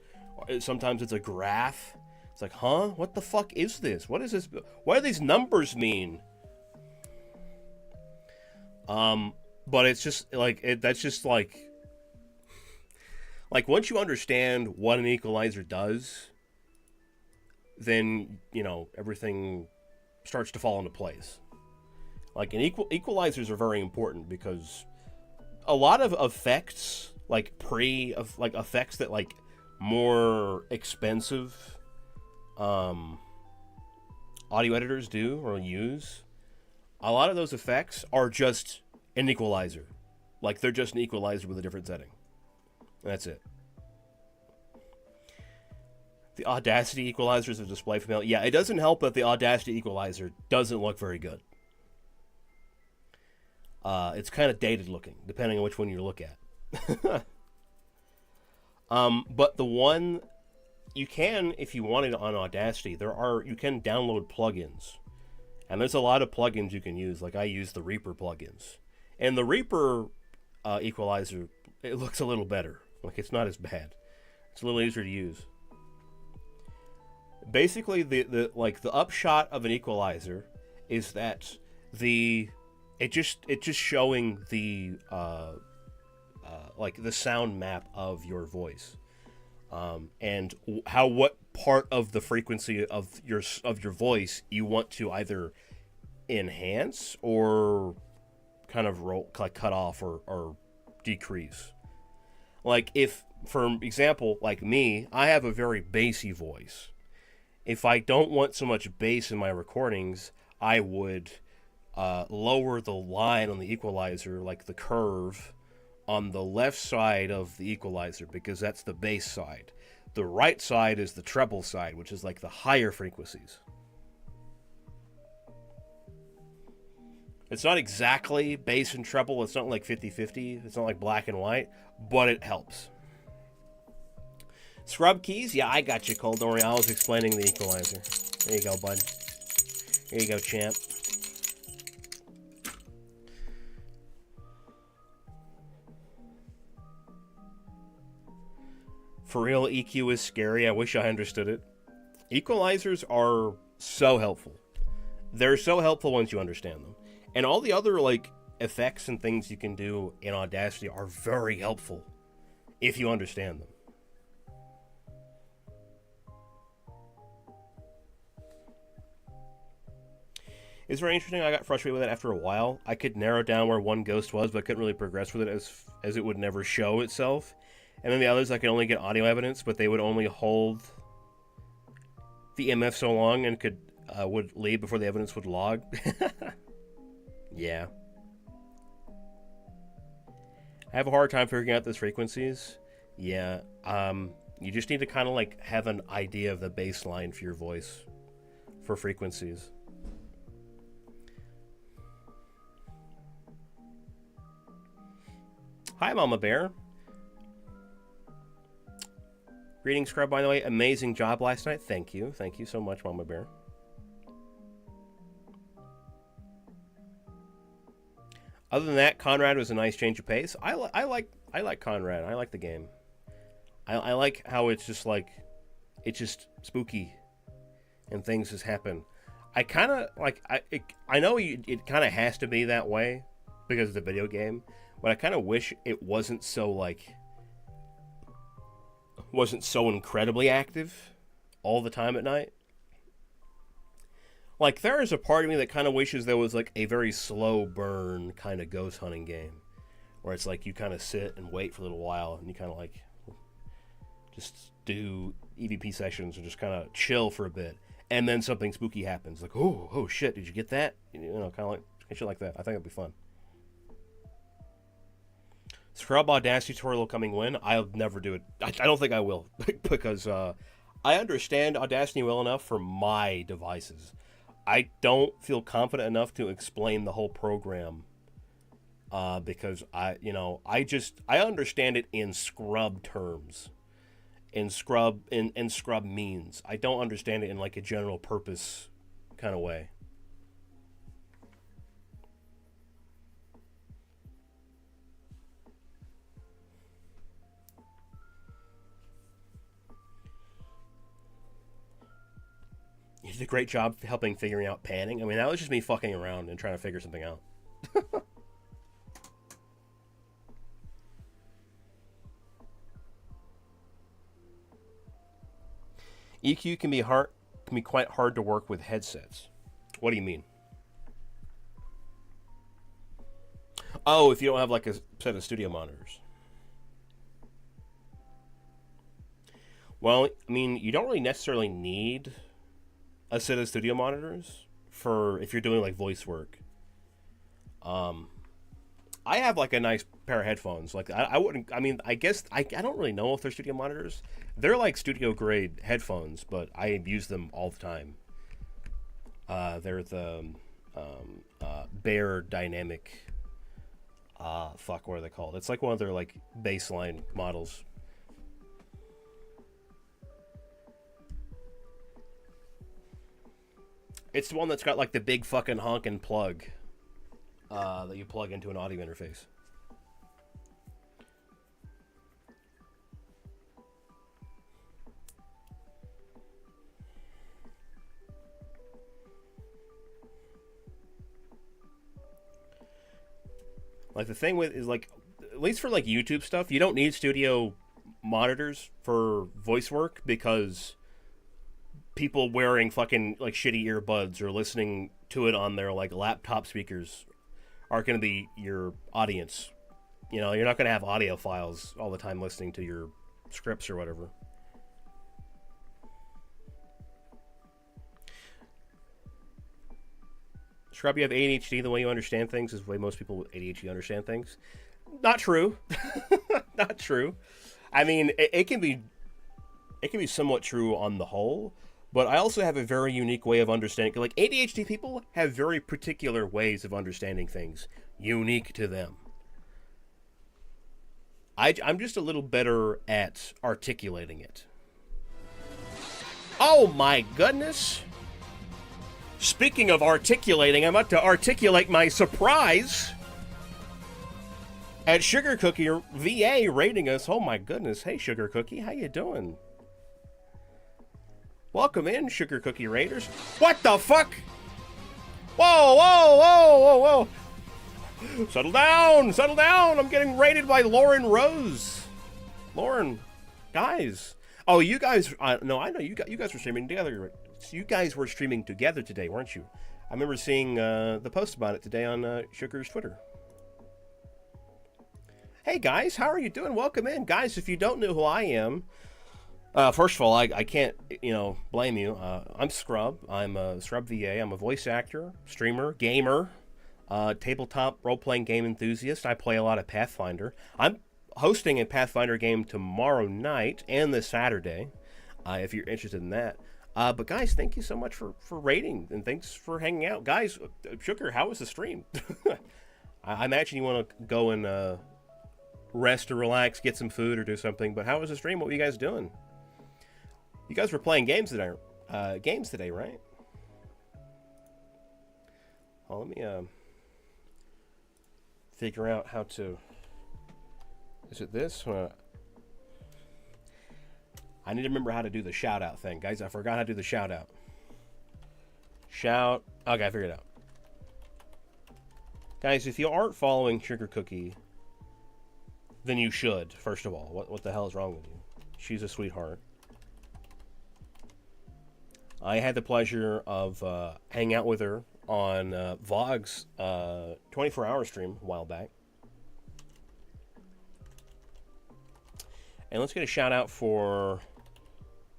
Speaker 1: Sometimes it's a graph. It's like, huh? What the fuck is this? What is this? What do these numbers mean? But it's just like, that's just like once you understand what an equalizer does, then, everything starts to fall into place. Like, equalizers are very important because a lot of effects, like effects that like more expensive audio editors do or use, a lot of those effects are just an equalizer. Like, they're just an equalizer with a different setting. That's it. The Audacity equalizer is a display panel. Yeah, it doesn't help that the Audacity equalizer doesn't look very good. It's kind of dated looking, depending on which one you look at. But the one you can, if you want it on Audacity, you can download plugins. And there's a lot of plugins you can use. Like, I use the Reaper plugins. And the Reaper equalizer, it looks a little better. Like, it's not as bad. It's a little easier to use. Basically, the upshot of an equalizer is that it's just showing the the sound map of your voice, and what part of the frequency of your voice you want to either enhance or kind of cut off or decrease. Like, if, for example, like me, I have a very bassy voice. If I don't want so much bass in my recordings, I would lower the line on the equalizer, like the curve, on the left side of the equalizer, because that's the bass side. The right side is the treble side, which is like the higher frequencies. It's not exactly bass and treble. It's not like 50-50. It's not like black and white, but it helps. Scrub keys? Yeah, I got you, Cole. Don't worry, I was explaining the equalizer. There you go, bud. Here you go, champ. For real, EQ is scary. I wish I understood it. Equalizers are so helpful. They're so helpful once you understand them. And all the other, effects and things you can do in Audacity are very helpful if you understand them. It's very interesting. I got frustrated with it after a while. I could narrow down where one ghost was, but I couldn't really progress with it as it would never show itself. And then the others, I could only get audio evidence, but they would only hold the EMF so long and would leave before the evidence would log. Yeah. I have a hard time figuring out those frequencies. Yeah. You just need to kind of like have an idea of the baseline for your voice for frequencies. Hi, Mama Bear. Greetings, Scrub, by the way. Amazing job last night. Thank you. Thank you so much, Mama Bear. Other than that, Conrad was a nice change of pace. I like Conrad. I like the game. I like how it's just like, it's just spooky and things just happen. I kind of like, I know it kind of has to be that way because it's a video game, but I kind of wish it wasn't so incredibly active all the time at night. Like, there is a part of me that kind of wishes there was like a very slow burn kind of ghost hunting game where it's like you kind of sit and wait for a little while and you kind of like just do EVP sessions and just kind of chill for a bit, and then something spooky happens, like oh shit, did you get that? You know, kind of like shit like that. I think it'd be fun. Scrub Audacity tutorial coming when? I'll never do it. I don't think I will because I understand Audacity well enough for my devices. I don't feel confident enough to explain the whole program because I understand it in Scrub terms, in Scrub means. I don't understand it in like a general purpose kind of way. You did a great job helping figuring out panning. I mean, that was just me fucking around and trying to figure something out. EQ can be quite hard to work with headsets. What do you mean? Oh, if you don't have like a set of studio monitors. Well, I mean, you don't really necessarily need a set of studio monitors for if you're doing like voice work. I have like a nice pair of headphones. Like I wouldn't. I mean, I guess I don't really know if they're studio monitors. They're like studio grade headphones, but I use them all the time. They're the Bear Dynamic. Fuck, what are they called? It's like one of their like baseline models. It's the one that's got like the big fucking honking plug that you plug into an audio interface. Like the thing with is like, at least for like YouTube stuff, you don't need studio monitors for voice work because people wearing fucking like shitty earbuds or listening to it on their like laptop speakers aren't going to be your audience. You know, you're not going to have audio files all the time listening to your scripts or whatever. Scrub, you have ADHD. The way you understand things is the way most people with ADHD understand things. Not true. Not true. I mean, it can be somewhat true on the whole, but I also have a very unique way of understanding. Like, ADHD people have very particular ways of understanding things, unique to them. I'm just a little better at articulating it. Oh my goodness! Speaking of articulating, I'm about to articulate my surprise at Sugar Cookie VA rating us. Oh my goodness. Hey, Sugar Cookie, how you doing? Welcome in, Sugar Cookie Raiders. What the fuck? Whoa, whoa, whoa, whoa, whoa. Settle down, settle down. I'm getting raided by Lauren Rose. Lauren, guys. Oh, you guys. No, I know you guys were streaming together. You guys were streaming together today, weren't you? I remember seeing the post about it today on Sugar's Twitter. Hey guys, how are you doing? Welcome in, guys. If you don't know who I am, first of all, I can't blame you. I'm Scrub. I'm Scrub VA. I'm a voice actor, streamer, gamer, tabletop role-playing game enthusiast. I play a lot of Pathfinder. I'm hosting a Pathfinder game tomorrow night and this Saturday, if you're interested in that. But guys, thank you so much for rating, and thanks for hanging out. Guys, Sugar, how was the stream? I imagine you want to go and rest or relax, get some food or do something, but how was the stream? What were you guys doing? You guys were playing games today, right? Well, let me figure out how to... Is it this? I need to remember how to do the shout-out thing. Guys, I forgot how to do the shout-out. Shout... Okay, I figured it out. Guys, if you aren't following Sugar Cookie, then you should, first of all. What the hell is wrong with you? She's a sweetheart. I had the pleasure of hanging out with her on Vog's 24-hour stream a while back. And let's get a shout out for,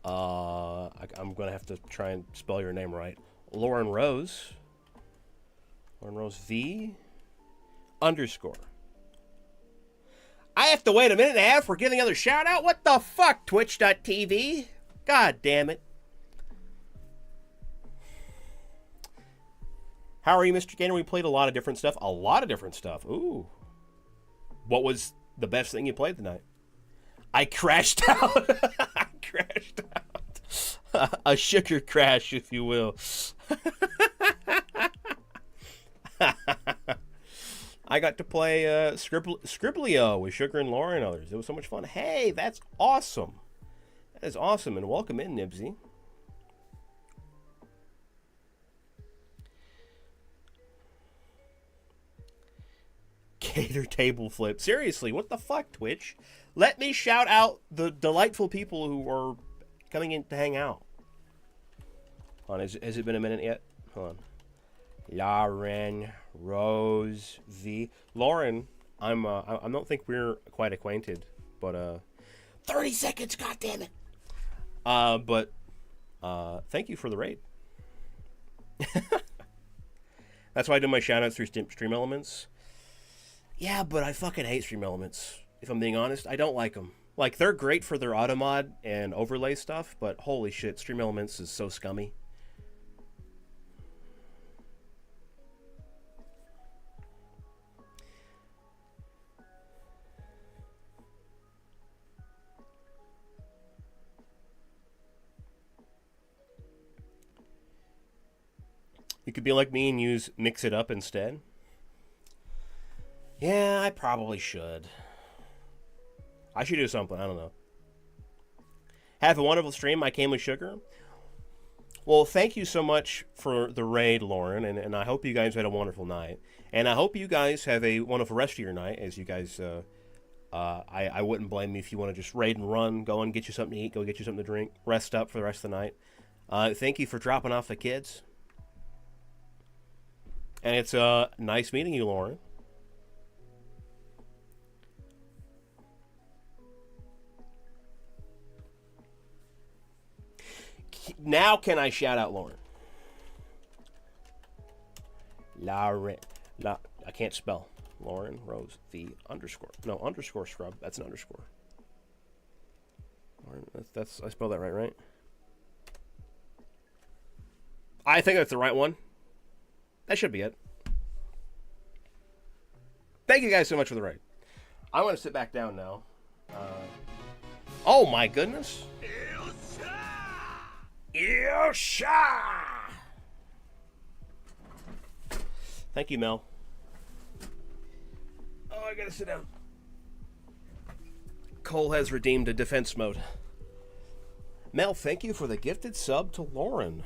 Speaker 1: I'm going to have to try and spell your name right. Lauren Rose. Lauren Rose V _ I have to wait a minute and a half for getting another shout out? What the fuck, Twitch.tv? God damn it. How are you, Mr. Gator? We played a lot of different stuff. A lot of different stuff. Ooh. What was the best thing you played tonight? I crashed out. I crashed out. A sugar crash, if you will. I got to play Scribblio with Sugar and Laura and others. It was so much fun. Hey, that's awesome. That is awesome. And welcome in, Nibsy. Gator table flip. Seriously, what the fuck, Twitch? Let me shout out the delightful people who are coming in to hang out. Hold on, has it been a minute yet? Hold on. Lauren Rose V. Lauren, I don't think we're quite acquainted, but 30 seconds, goddammit. But thank you for the raid. That's why I do my shout outs through Stream Elements. Yeah, but I fucking hate Stream Elements. If I'm being honest, I don't like them. Like, they're great for their auto mod and overlay stuff, but holy shit, Stream Elements is so scummy. You could be like me and use Mix It Up instead. Yeah, I probably should. I should do something. I don't know. Have a wonderful stream. I came with Sugar. Well, thank you so much for the raid, Lauren, and I hope you guys had a wonderful night. And I hope you guys have a wonderful rest of your night, as you guys, I wouldn't blame you if you want to just raid and run, go and get you something to eat, go get you something to drink, rest up for the rest of the night. Thank you for dropping off the kids. And it's nice meeting you, Lauren. Now can I shout out Lauren? Lauren. I can't spell. Lauren Rose V _ No, _ Scrub. That's an underscore. Lauren, that's I spelled that right? I think that's the right one. That should be it. Thank you guys so much for the raid. I want to sit back down now. Oh my goodness. Yosha! Thank you, Mel. Oh, I gotta sit down. Cole has redeemed a defense mode. Mel, thank you for the gifted sub to Lauren.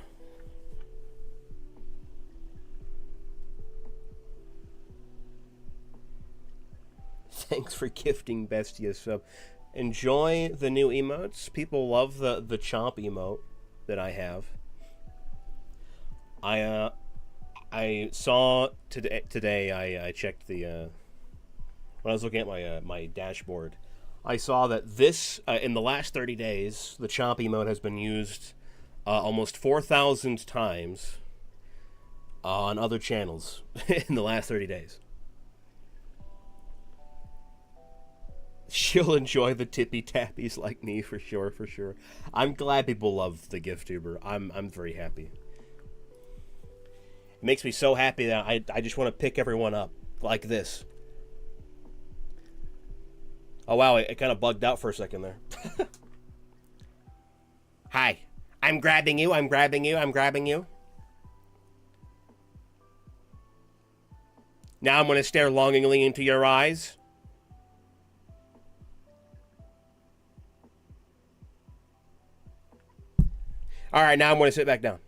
Speaker 1: Thanks for gifting Bestia sub. Enjoy the new emotes. People love the chomp emote that I have. I saw today. I checked the when I was looking at my dashboard. I saw that this in the last 30 days, the chomp emote has been used almost 4,000 times on other channels in the last 30 days. She'll enjoy the tippy tappies like me for sure, for sure. I'm glad people love the GIFtuber. I'm very happy. It makes me so happy that I just want to pick everyone up like this. Oh wow, it kind of bugged out for a second there. Hi, I'm grabbing you. I'm grabbing you. I'm grabbing you. Now I'm going to stare longingly into your eyes. All right, now I'm going to sit back down.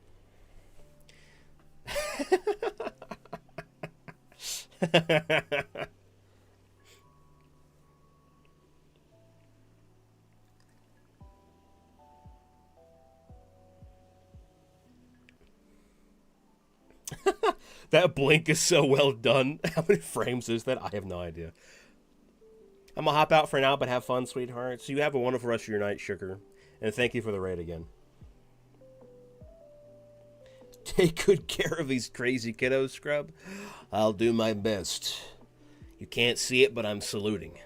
Speaker 1: That blink is so well done. How many frames is that? I have no idea. I'm going to hop out for now, but have fun, sweethearts. You have a wonderful rest of your night, sugar. And thank you for the raid again. Take good care of these crazy kiddos, Scrub. I'll do my best. You can't see it, but I'm saluting.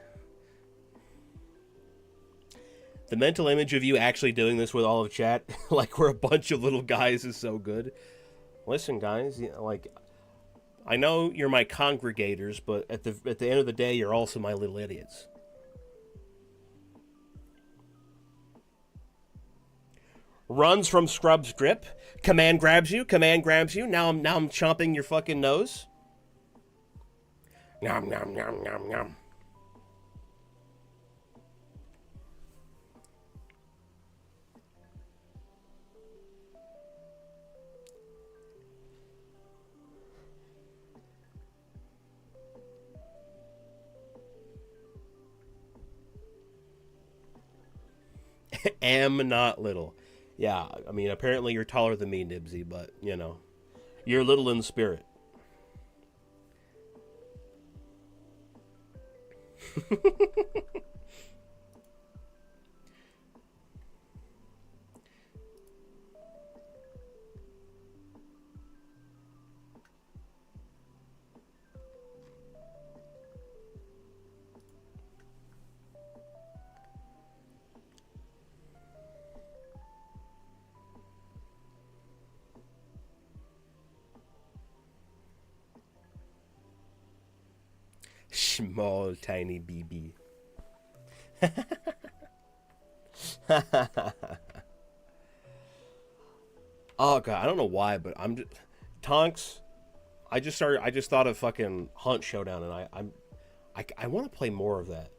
Speaker 1: The mental image of you actually doing this with all of chat, like we're a bunch of little guys, is so good. Listen, guys, like, I know you're my congregators, but at the end of the day, you're also my little idiots. Runs from Scrub's grip. Command grabs you. Command grabs you. Now I'm chomping your fucking nose. Nom nom nom nom nom. Am not little. Yeah, I mean, apparently you're taller than me, Nibsy, but, you know, you're little in spirit. Small, tiny BB. Oh god, I don't know why, but I'm just Tonks. I just thought of fucking Hunt Showdown, and I want to play more of that.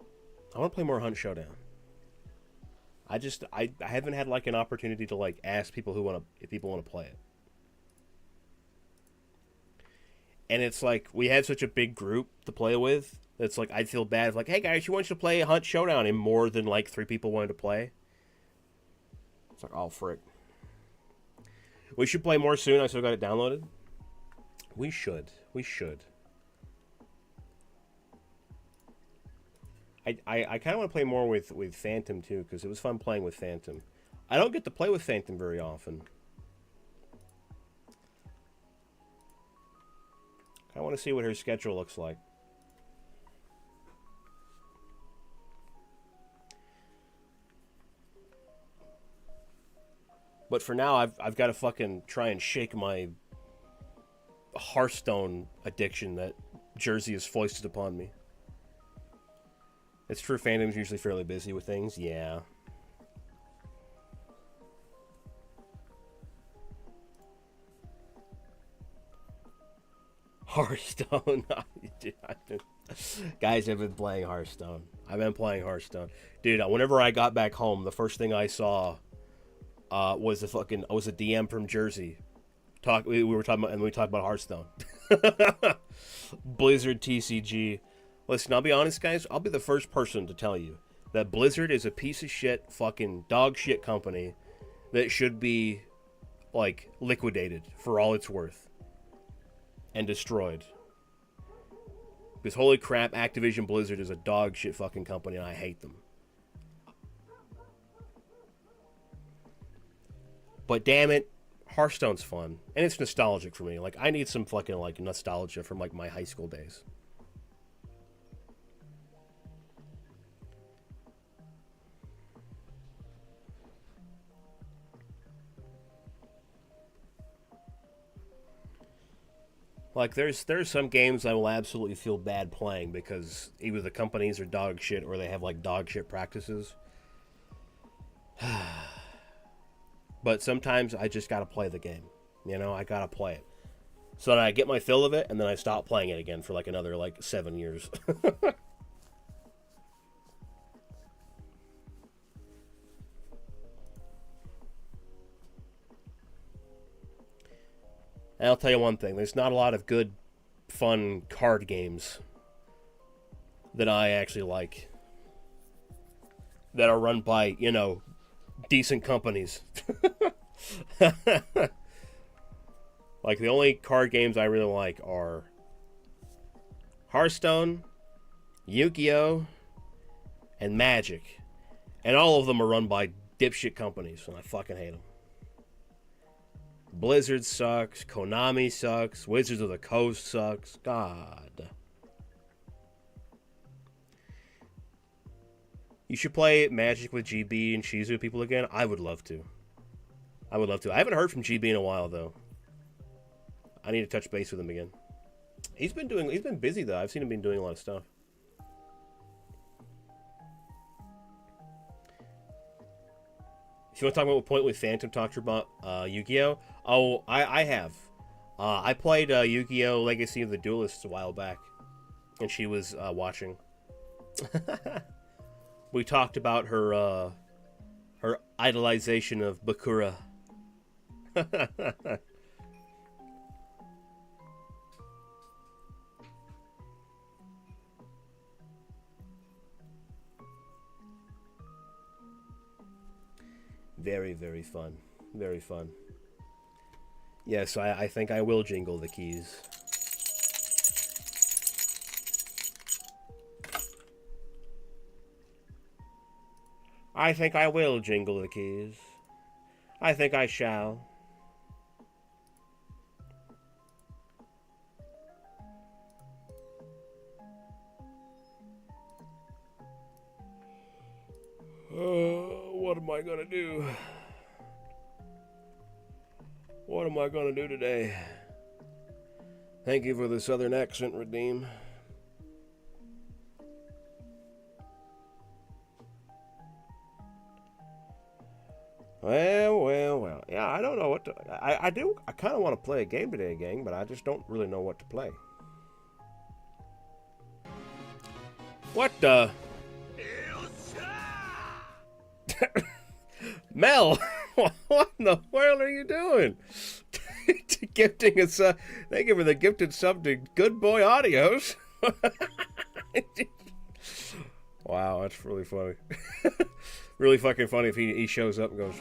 Speaker 1: I want to play more Hunt Showdown. I haven't had like an opportunity to like ask people if people want to play it. And it's like, we had such a big group to play with. It's like, I'd feel bad if like, hey guys, you want to play Hunt Showdown? And more than like 3 people wanted to play. It's like, oh, frick. We should play more soon. I still got it downloaded. We should. We should. I kind of want to play more with Phantom too, because it was fun playing with Phantom. I don't get to play with Phantom very often. I want to see what her schedule looks like. But for now, I've got to fucking try and shake my Hearthstone addiction that Jersey has foisted upon me. It's true, Phantom's usually fairly busy with things. Yeah. Hearthstone. Guys, I've been playing Hearthstone. I've been playing Hearthstone. Dude, whenever I got back home, the first thing I saw was a DM from Jersey. We were talking about Hearthstone. Blizzard TCG. Listen, I'll be honest, guys. I'll be the first person to tell you that Blizzard is a piece of shit, fucking dog shit company that should be, like, liquidated for all it's worth and destroyed. Because holy crap, Activision Blizzard is a dog shit fucking company and I hate them. But damn it, Hearthstone's fun. And it's nostalgic for me. Like, I need some fucking, like, nostalgia from, like, my high school days. Like, there's some games I will absolutely feel bad playing because either the companies are dog shit or they have, like, dog shit practices. But sometimes I just gotta play the game. You know, I gotta play it. So that I get my fill of it, and then I stop playing it again for, like, another, like, 7 years. And I'll tell you one thing. There's not a lot of good, fun card games that I actually like. That are run by, you know, decent companies. Like, the only card games I really like are Hearthstone, Yu-Gi-Oh!, and Magic. And all of them are run by dipshit companies, and I fucking hate them. Blizzard sucks, Konami sucks, Wizards of the Coast sucks. God. You should play Magic with GB and Shizu people again. I would love to. I would love to. I haven't heard from GB in a while, though. I need to touch base with him again. He's been busy, though. I've seen him been doing a lot of stuff. If you want to talk about what point with Phantom talked about Yu-Gi-Oh! Oh, I have. I played Yu-Gi-Oh! Legacy of the Duelists a while back. And she was watching. We talked about her idolization of Bakura. Very, very fun. Very fun. Yes, I think I will jingle the keys. I think I will jingle the keys. I think I shall. What am I gonna do? What am I gonna do today? Thank you for the southern accent, Redeem. Well. Yeah, I don't know what to... I kind of want to play a game today, gang, but I just don't really know what to play. What the... Mel, what in the world are you doing? Gifting us, thank you for the gifted sub to Good Boy Audios. Wow, that's really funny. Really fucking funny if he shows up and goes,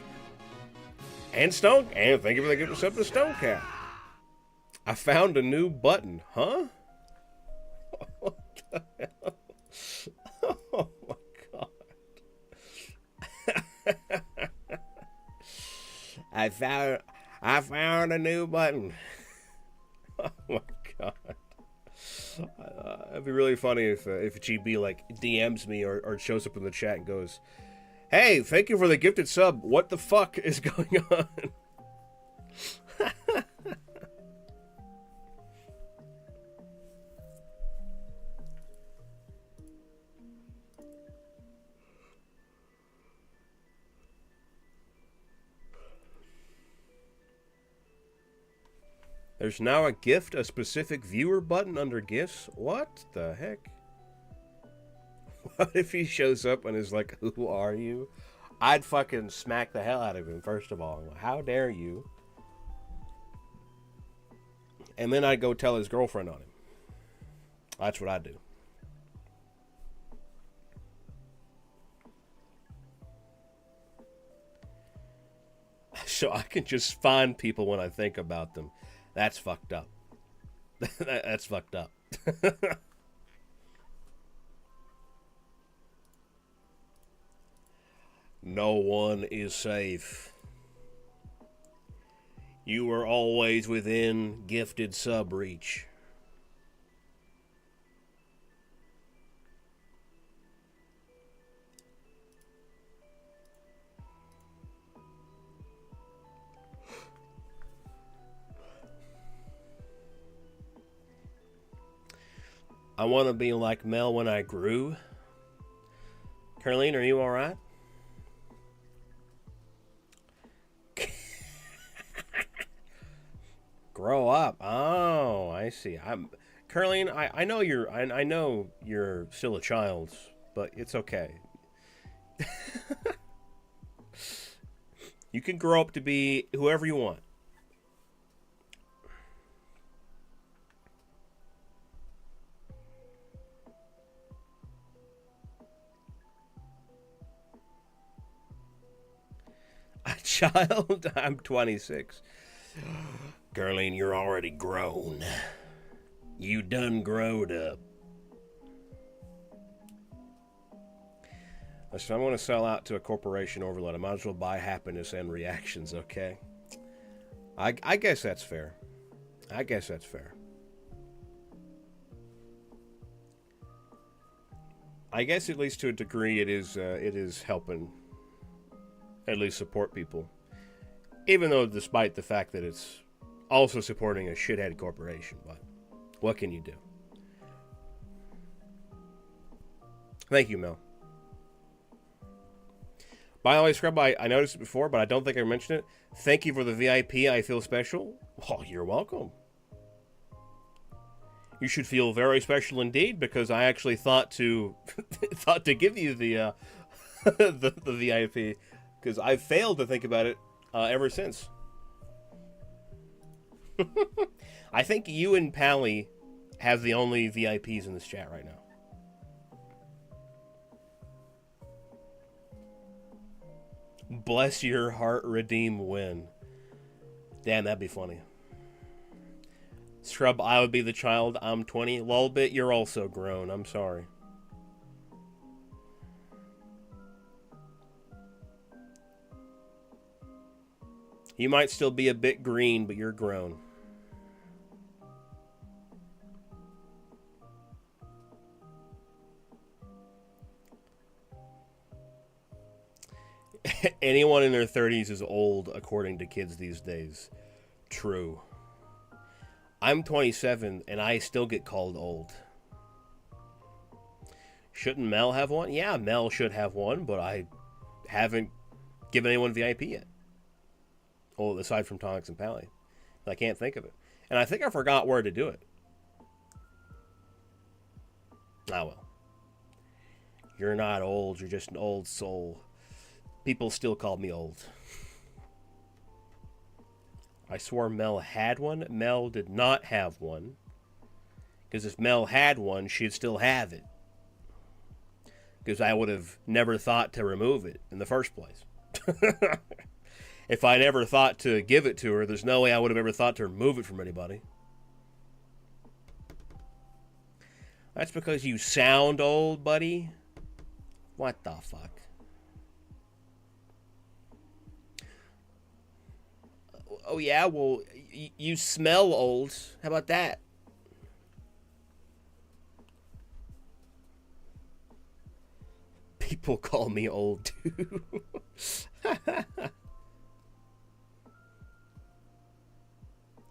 Speaker 1: and Stone, and thank you for the gifted sub to Stone Cat. I found a new button, huh? What the hell? Oh my god. I found a new button. Oh my god. It'd be really funny if GB like DMs me or shows up in the chat and goes, "Hey, thank you for the gifted sub. What the fuck is going on?" There's now a gift, a specific viewer button under gifts? What the heck? What if he shows up and is like, "Who are you?" I'd fucking smack the hell out of him, first of all. How dare you? And then I'd go tell his girlfriend on him. That's what I'd do. so I can just find people when I think about them. That's fucked up. That's fucked up. No one is safe. You are always within gifted sub reach. I want to be like Mel when I grew. Caroline, are you alright? Grow up. Oh, I see. Caroline, I know I know you're still a child, but it's okay. You can grow up to be whoever you want. A child? I'm 26. Caroline, you're already grown. You done growed up. Listen, I want to sell out to a corporation overload. I might as well buy happiness and reactions, okay? I guess that's fair. I guess that's fair. I guess at least to a degree it is helping at least support people. Even though despite the fact that it's also supporting a shithead corporation, but what can you do? Thank you, Mel. By the way, Scrub, I noticed it before, but I don't think I mentioned it. Thank you for the VIP. I feel special. Oh, you're welcome. You should feel very special indeed, because I actually thought to thought to give you the the VIP, because I've failed to think about it ever since. I think you and Pally have the only VIPs in this chat right now. Bless your heart, redeem, win. Damn, that'd be funny. Scrub, I would be the child. I'm 20. Lolbit, you're also grown. I'm sorry. You might still be a bit green, but you're grown. Anyone in their 30s is old, according to kids these days. True. I'm 27, and I still get called old. Shouldn't Mel have one? Yeah, Mel should have one, but I haven't given anyone VIP yet. Oh, aside from Tonks and Pally. I can't think of it. And I think I forgot where to do it. Ah, well. You're not old, you're just an old soul. People still call me old. I swore Mel had one. Mel did not have one. Because if Mel had one, she'd still have it. Because I would have never thought to remove it in the first place. If I never thought to give it to her, there's no way I would have ever thought to remove it from anybody. That's because you sound old, buddy. What the fuck? Oh, yeah? Well, you smell old. How about that? People call me old, too.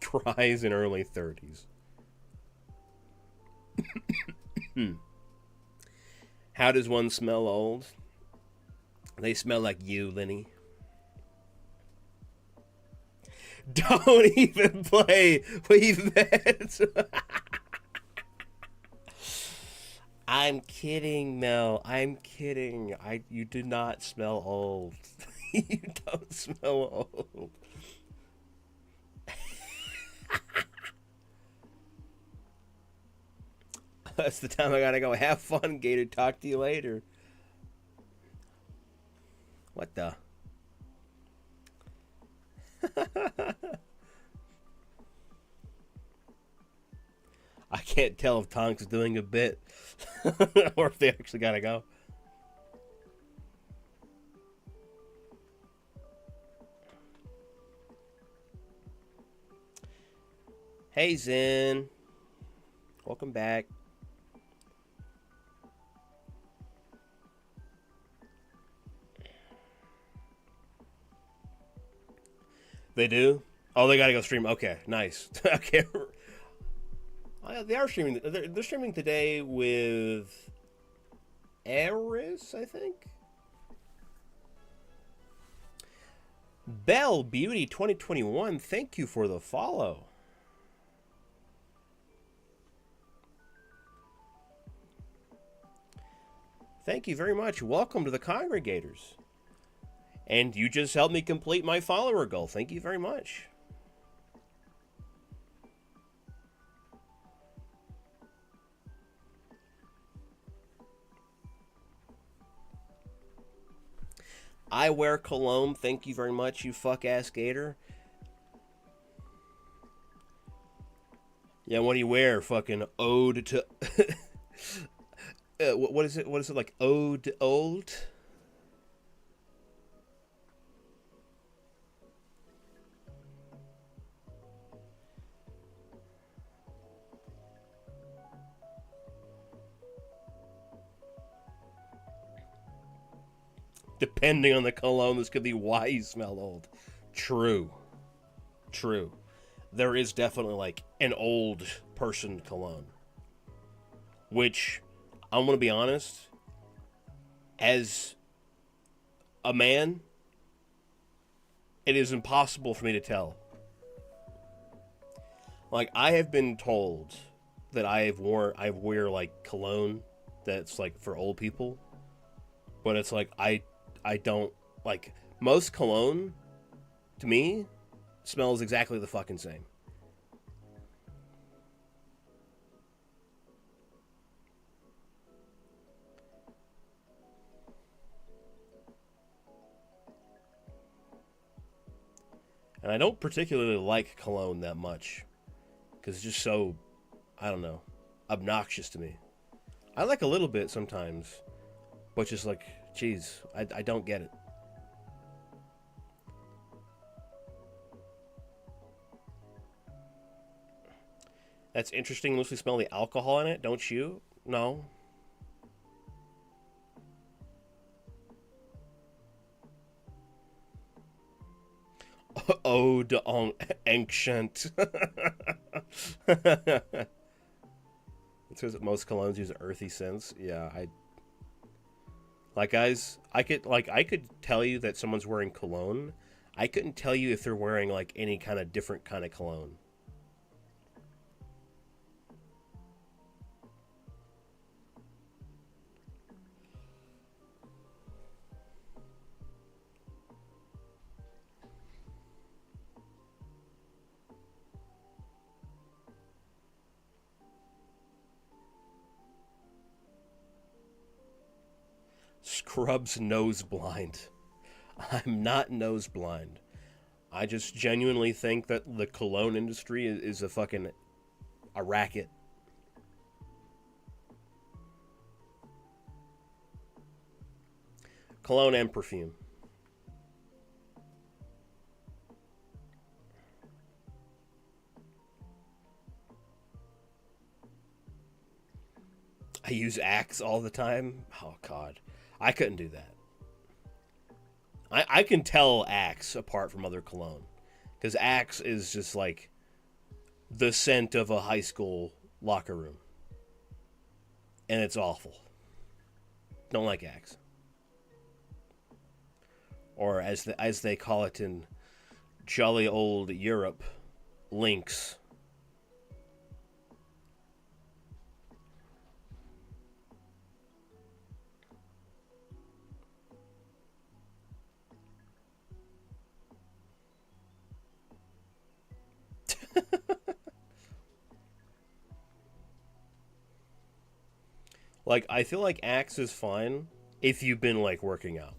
Speaker 1: Cries in early 30s. How does one smell old? They smell like you, Lenny. Don't even play. We've met. I'm kidding, Mel. I'm kidding. You do not smell old. You don't smell old. That's the time I gotta go. Have fun, Gator. Talk to you later. What the? can't tell if Thang's doing a bit or if they actually gotta go. Hey Zen, welcome back. They do? Oh, they gotta go stream. Okay, nice. Okay, they are streaming. They're streaming today with Eris, I think. Belle Beauty 2021. Thank you for the follow. Thank you very much. Welcome to the Congregators. And you just helped me complete my follower goal. Thank you very much. I wear cologne. Thank you very much, you fuck-ass Gator. Yeah, what do you wear? Fucking ode to... what is it? What is it, like ode to old? Depending on the cologne, this could be why you smell old. True. True. There is definitely like an old person cologne. Which, I'm going to be honest, as a man, it is impossible for me to tell. Like, I have been told that I wear like cologne that's like for old people. But it's like, I don't, like, most cologne, to me, smells exactly the fucking same. And I don't particularly like cologne that much. Because it's just so, I don't know, obnoxious to me. I like a little bit sometimes. But just like, geez, I don't get it. That's interesting. Mostly smell the alcohol in it, don't you? No. Ode on ancient. It's because most colognes use earthy scents. Yeah, like, guys, I could tell you that someone's wearing cologne. I couldn't tell you if they're wearing like any kind of different kind of cologne. Scrubs nose blind. I'm not nose blind. I just genuinely think that the cologne industry is a racket. Cologne and perfume. I use Axe all the time. Oh, God. I couldn't do that. I can tell Axe apart from other cologne. Because Axe is just like the scent of a high school locker room. And it's awful. Don't like Axe. Or as they call it in jolly old Europe, Lynx. Like, I feel like Axe is fine if you've been, like, working out.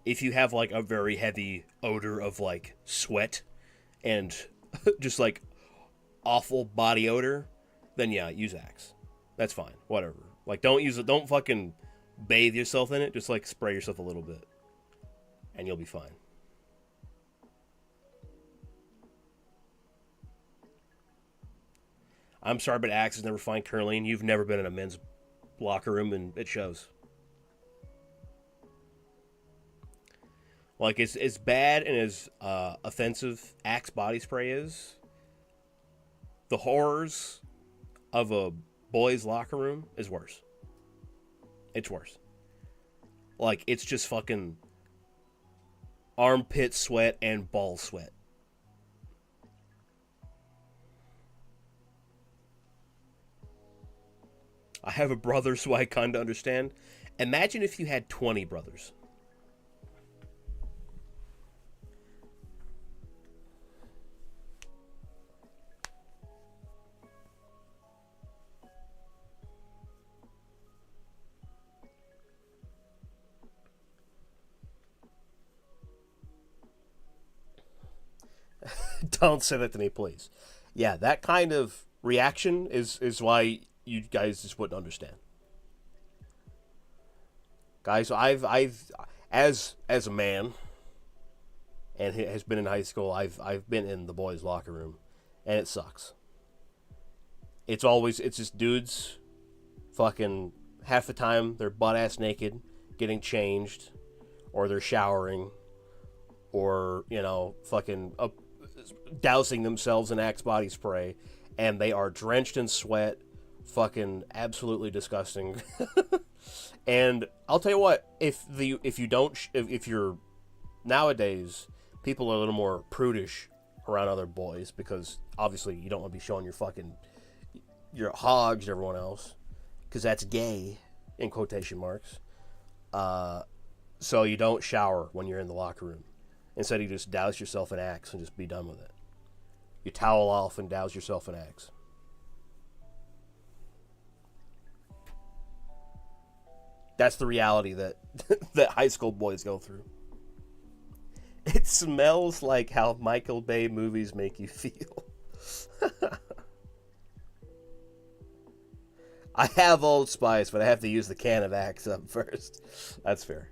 Speaker 1: If you have, like, a very heavy odor of, like, sweat and just, like, awful body odor, then yeah, use Axe. That's fine. Whatever. Like, don't use it. Don't fucking bathe yourself in it. Just like spray yourself a little bit, and you'll be fine. I'm sorry, but Axe is never fine, Curling. You've never been in a men's locker room, and it shows. Like, as bad and as offensive Axe body spray is, the horrors of a boys' locker room is worse. It's worse. Like, it's just fucking armpit sweat and ball sweat. I have a brother, so I kind of understand. Imagine if you had 20 brothers. Don't say that to me, please. Yeah, that kind of reaction is why you guys just wouldn't understand. Guys, I've as a man and has been in high school, I've been in the boys' locker room, and it sucks. It's just dudes fucking half the time they're butt ass naked, getting changed, or they're showering, or fucking dousing themselves in Axe body spray, and they are drenched in sweat, fucking absolutely disgusting. And I'll tell you what, if you're nowadays, people are a little more prudish around other boys, because obviously you don't want to be showing your hogs to everyone else, because that's gay in quotation marks. So you don't shower when you're in the locker room. Instead, you just douse yourself in Axe and just be done with it. You towel off and douse yourself in Axe. That's the reality that that high school boys go through. It smells like how Michael Bay movies make you feel. I have Old Spice, but I have to use the can of Axe up first. That's fair.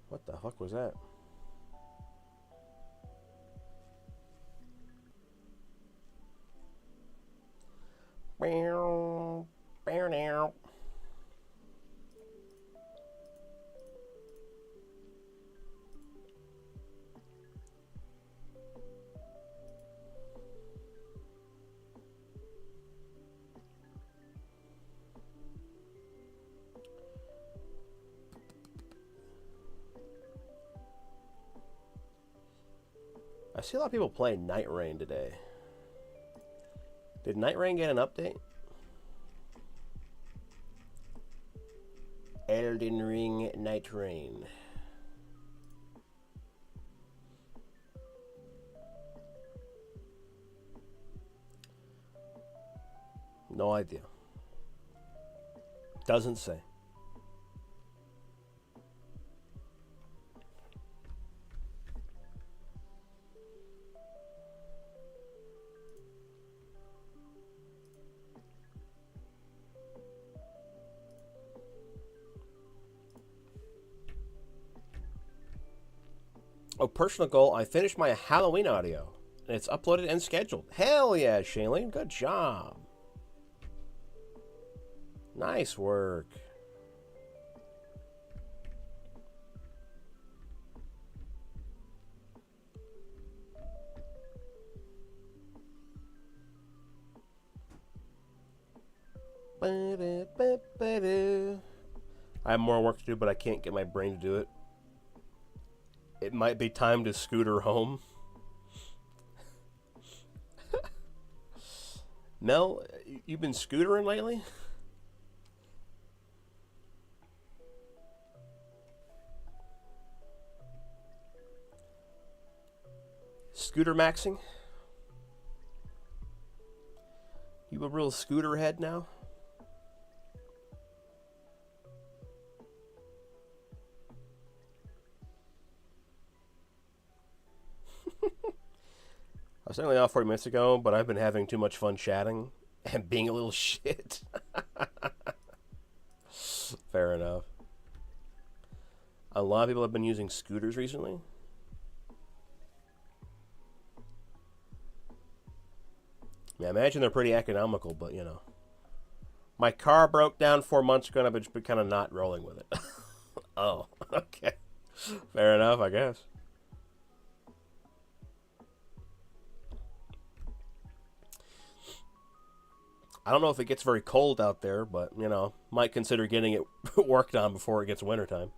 Speaker 1: What the fuck was that? Meow. Meow. I see a lot of people playing Night Rain today. Did Night Rain get an update? Elden Ring Night Rain. No idea. Doesn't say. Oh, personal goal. I finished my Halloween audio. And it's uploaded and scheduled. Hell yeah, Shailene. Good job. Nice work. I have more work to do, but I can't get my brain to do it. It might be time to scooter home. Mel, you've been scootering lately? Scooter-maxxing? You a real scooter head now? I was only off 40 minutes ago, but I've been having too much fun chatting and being a little shit. Fair enough. A lot of people have been using scooters recently. Yeah, I imagine they're pretty economical, but you know. My car broke down 4 months ago and I've been kind of not rolling with it. Oh, okay. Fair enough, I guess. I don't know if it gets very cold out there, but, you know, might consider getting it worked on before it gets wintertime.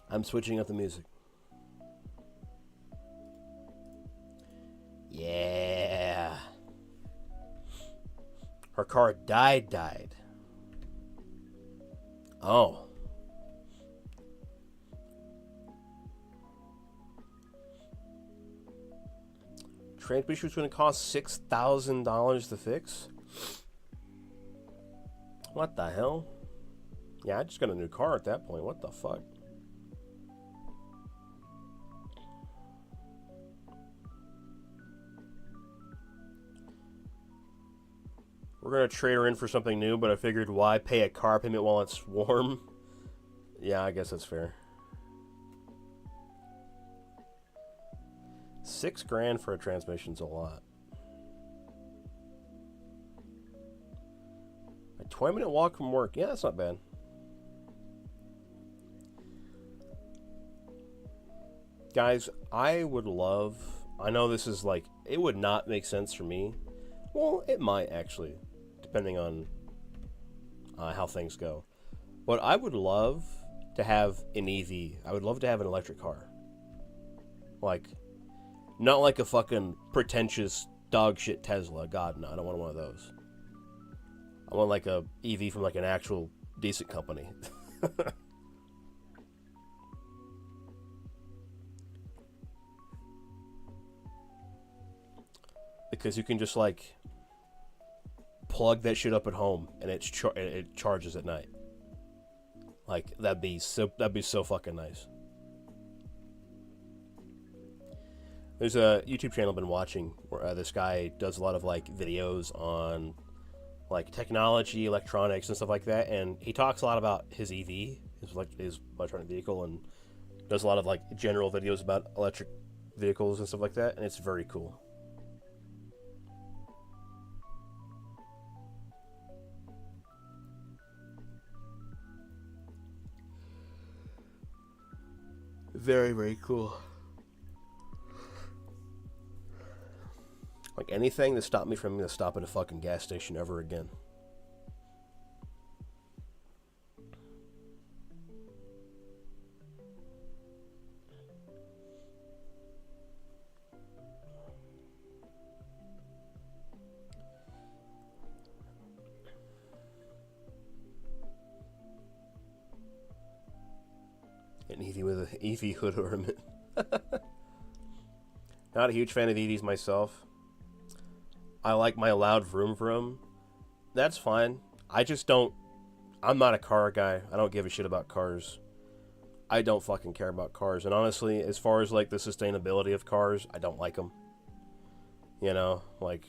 Speaker 1: I'm switching up the music. Yeah. Her car died. Oh. Transmission was going to cost $6,000 to fix? What the hell? Yeah, I just got a new car at that point. What the fuck? We're going to trade her in for something new, but I figured why pay a car payment while it's warm? Yeah, I guess that's fair. $6,000 for a transmission's a lot. A 20-minute walk from work. Yeah, that's not bad. Guys, I would love... I know this is like... It would not make sense for me. Well, it might actually. Depending on how things go. But I would love to have an EV. I would love to have an electric car. Like... Not like a fucking pretentious dog shit Tesla. God, no, I don't want one of those. I want like a EV from like an actual decent company. Because you can just like plug that shit up at home and it charges at night. Like that'd be so fucking nice. There's a YouTube channel I've been watching where this guy does a lot of like videos on like technology, electronics, and stuff like that, and he talks a lot about his EV, his electronic vehicle, and does a lot of like general videos about electric vehicles and stuff like that, and it's very cool. Very, very cool. Like anything that stopped me from going to stop at a fucking gas station ever again. An EV with an EV hood ornament. Not a huge fan of EVs myself. I like my loud vroom vroom. That's fine. I just don't... I'm not a car guy. I don't give a shit about cars. I don't fucking care about cars. And honestly, as far as like the sustainability of cars, I don't like them. You know, like...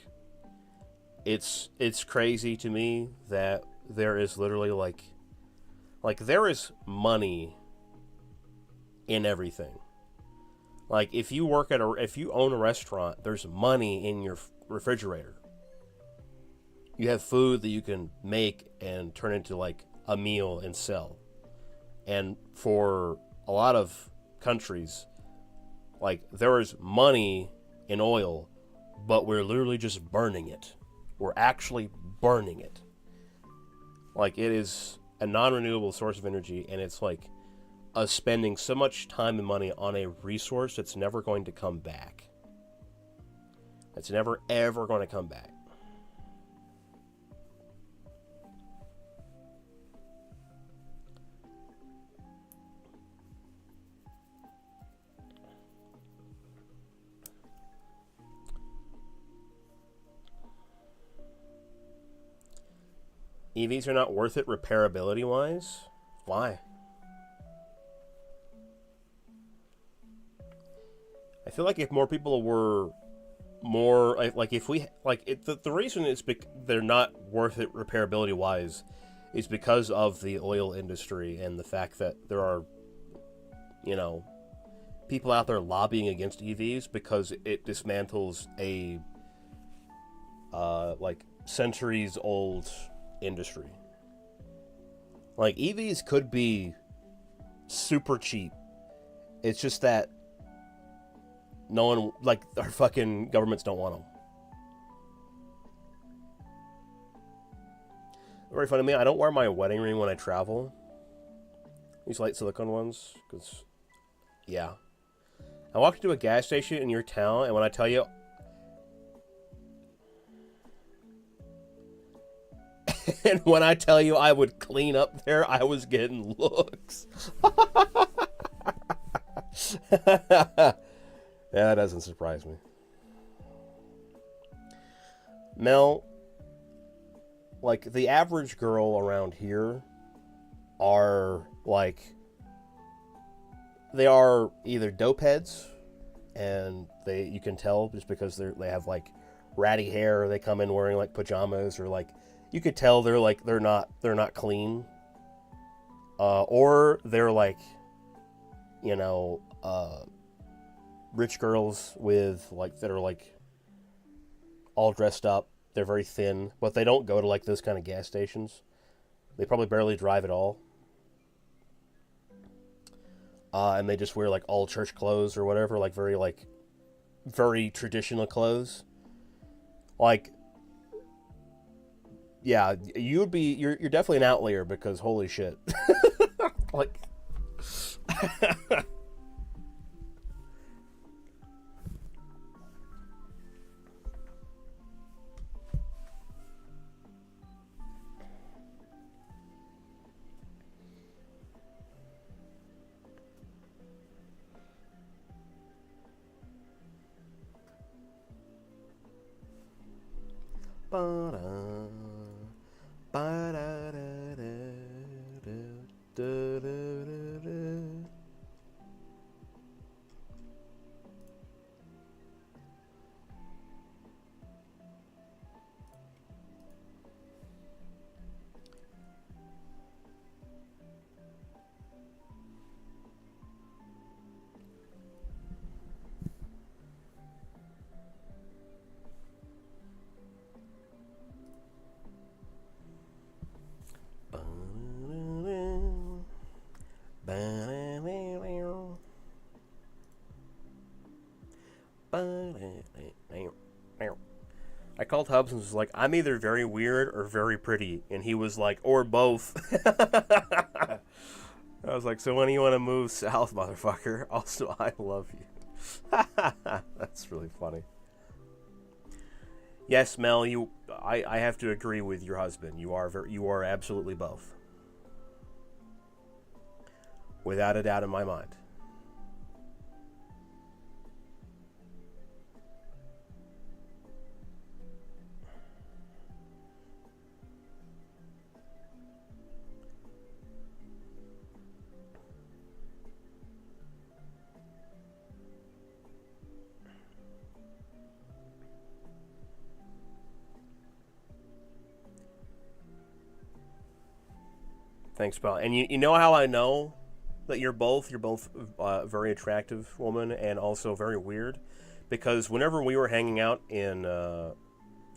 Speaker 1: It's crazy to me that there is literally like there is money in everything. Like if you work at if you own a restaurant, there's money in your refrigerator. You have food that you can make and turn into like a meal and sell. And for a lot of countries, like there is money in oil, but we're literally just burning it. We're actually burning it. Like, it is a non-renewable source of energy, and it's like us spending so much time and money on a resource that's never going to come back. That's never, ever going to come back. EVs are not worth it repairability-wise? Why? I feel like if more people were more... Like, if we... Like, the reason is they're not worth it repairability-wise is because of the oil industry and the fact that there are, you know, people out there lobbying against EVs because it dismantles a, like, centuries-old industry. Like, EVs could be super cheap. It's just that no one, like, our fucking governments don't want them. Very funny to me, I don't wear my wedding ring when I travel. These light silicone ones, because, yeah. I walked into a gas station in your town, and when I tell you, and when I tell you I would clean up there, I was getting looks. Yeah, that doesn't surprise me. Mel, like, the average girl around here are, like, they are either dope heads, and you can tell just because they have, like, ratty hair, or they come in wearing, like, pajamas, or, like, you could tell they're not clean, or they're, like, you know, rich girls with, like, that are, like, all dressed up. They're very thin, but they don't go to, like, those kind of gas stations. They probably barely drive at all, and they just wear, like, all church clothes or whatever, like, very traditional clothes, like. Yeah, you're definitely an outlier because holy shit. Like I called Hubs and was like, I'm either very weird or very pretty. And he was like, or both. I was like, so when do you want to move south, motherfucker? Also, I love you. That's really funny. Yes, Mel, I have to agree with your husband. You are absolutely both. Without a doubt in my mind. Thanks, pal. And you know how I know that you're both a very attractive woman and also very weird? Because whenever we were hanging out in the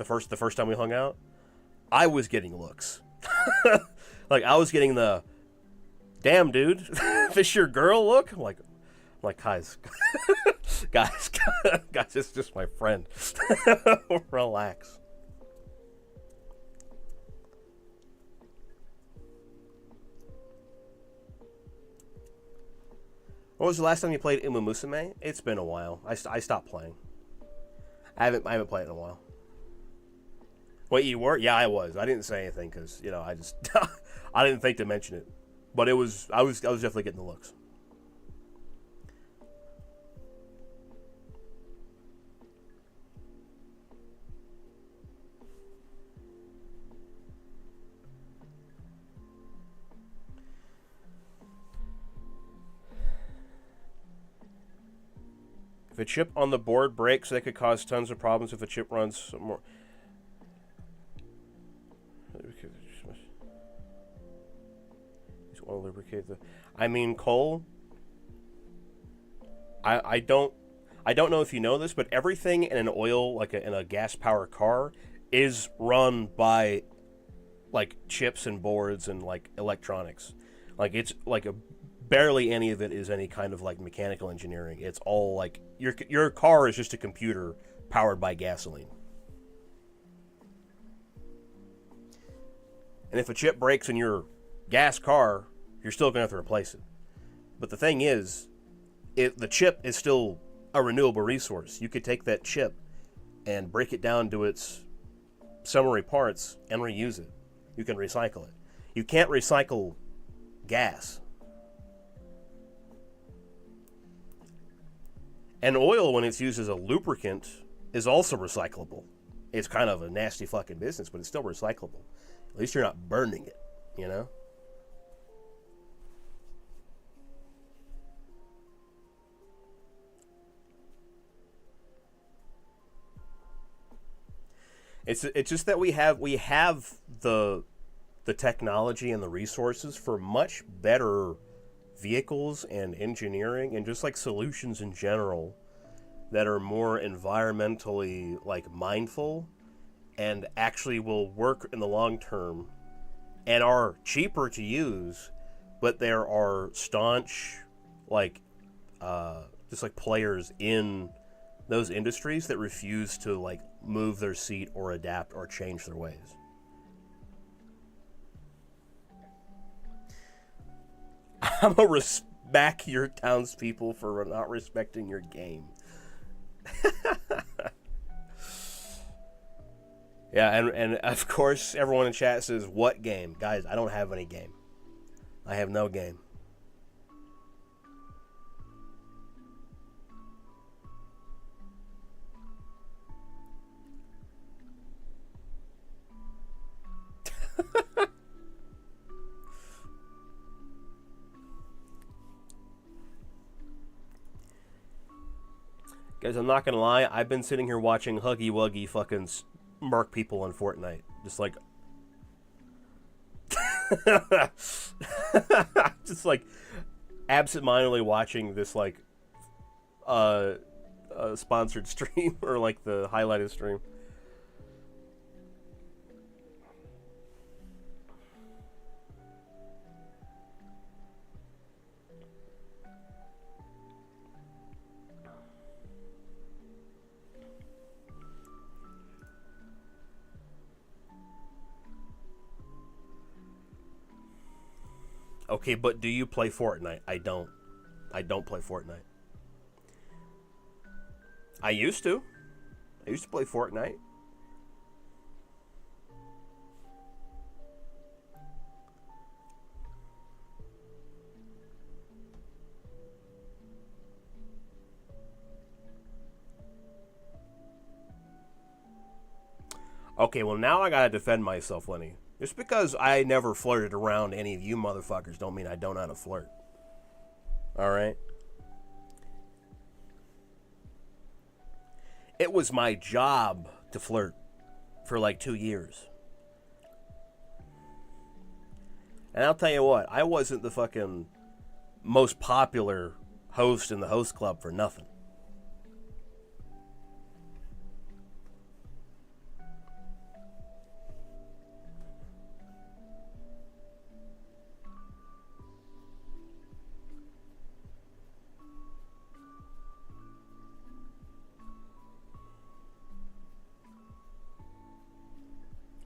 Speaker 1: first time we hung out, I was getting looks. Like, I was getting the, damn, dude, this your girl look? I'm Like, guys, guys, guys, it's just my friend. Relax. When was the last time you played Uma Musume? It's been a while. I stopped playing. I haven't played it in a while. Wait, you were? Yeah, I was. I didn't say anything because I just I didn't think to mention it, but I was definitely getting the looks. If a chip on the board breaks, that could cause tons of problems if a chip runs more. Oil lubricate the. I mean, Cole. I don't know if you know this, but everything in an oil in a gas powered car is run by like chips and boards and like electronics. Like it's like barely any of it is any kind of like mechanical engineering. It's all like your car is just a computer powered by gasoline. And if a chip breaks in your gas car, you're still going to have to replace it. But the thing is, the chip is still a renewable resource. You could take that chip and break it down to its summary parts and reuse it. You can recycle it. You can't recycle gas. And oil, when it's used as a lubricant, is also recyclable. It's kind of a nasty fucking business, but it's still recyclable. At least you're not burning it, you know? It's just that we have the technology and the resources for much better vehicles and engineering and just like solutions in general that are more environmentally like mindful and actually will work in the long term and are cheaper to use, but there are staunch just like players in those industries that refuse to like move their seat or adapt or change their ways. I'm gonna smack your townspeople for not respecting your game. Yeah, and of course everyone in chat says, what game? Guys, I don't have any game. I have no game. Guys, I'm not gonna lie, I've been sitting here watching Huggy Wuggy fucking murk people on Fortnite. Just like... just like absentmindedly watching this like sponsored stream or like the highlighted stream. Okay, but do you play Fortnite? I don't. I don't play Fortnite. I used to. I used to play Fortnite. Okay, well now I gotta defend myself, Lenny. Just because I never flirted around any of you motherfuckers don't mean I don't know how to flirt. Alright? It was my job to flirt for like 2 years. And I'll tell you what, I wasn't the fucking most popular host in the host club for nothing.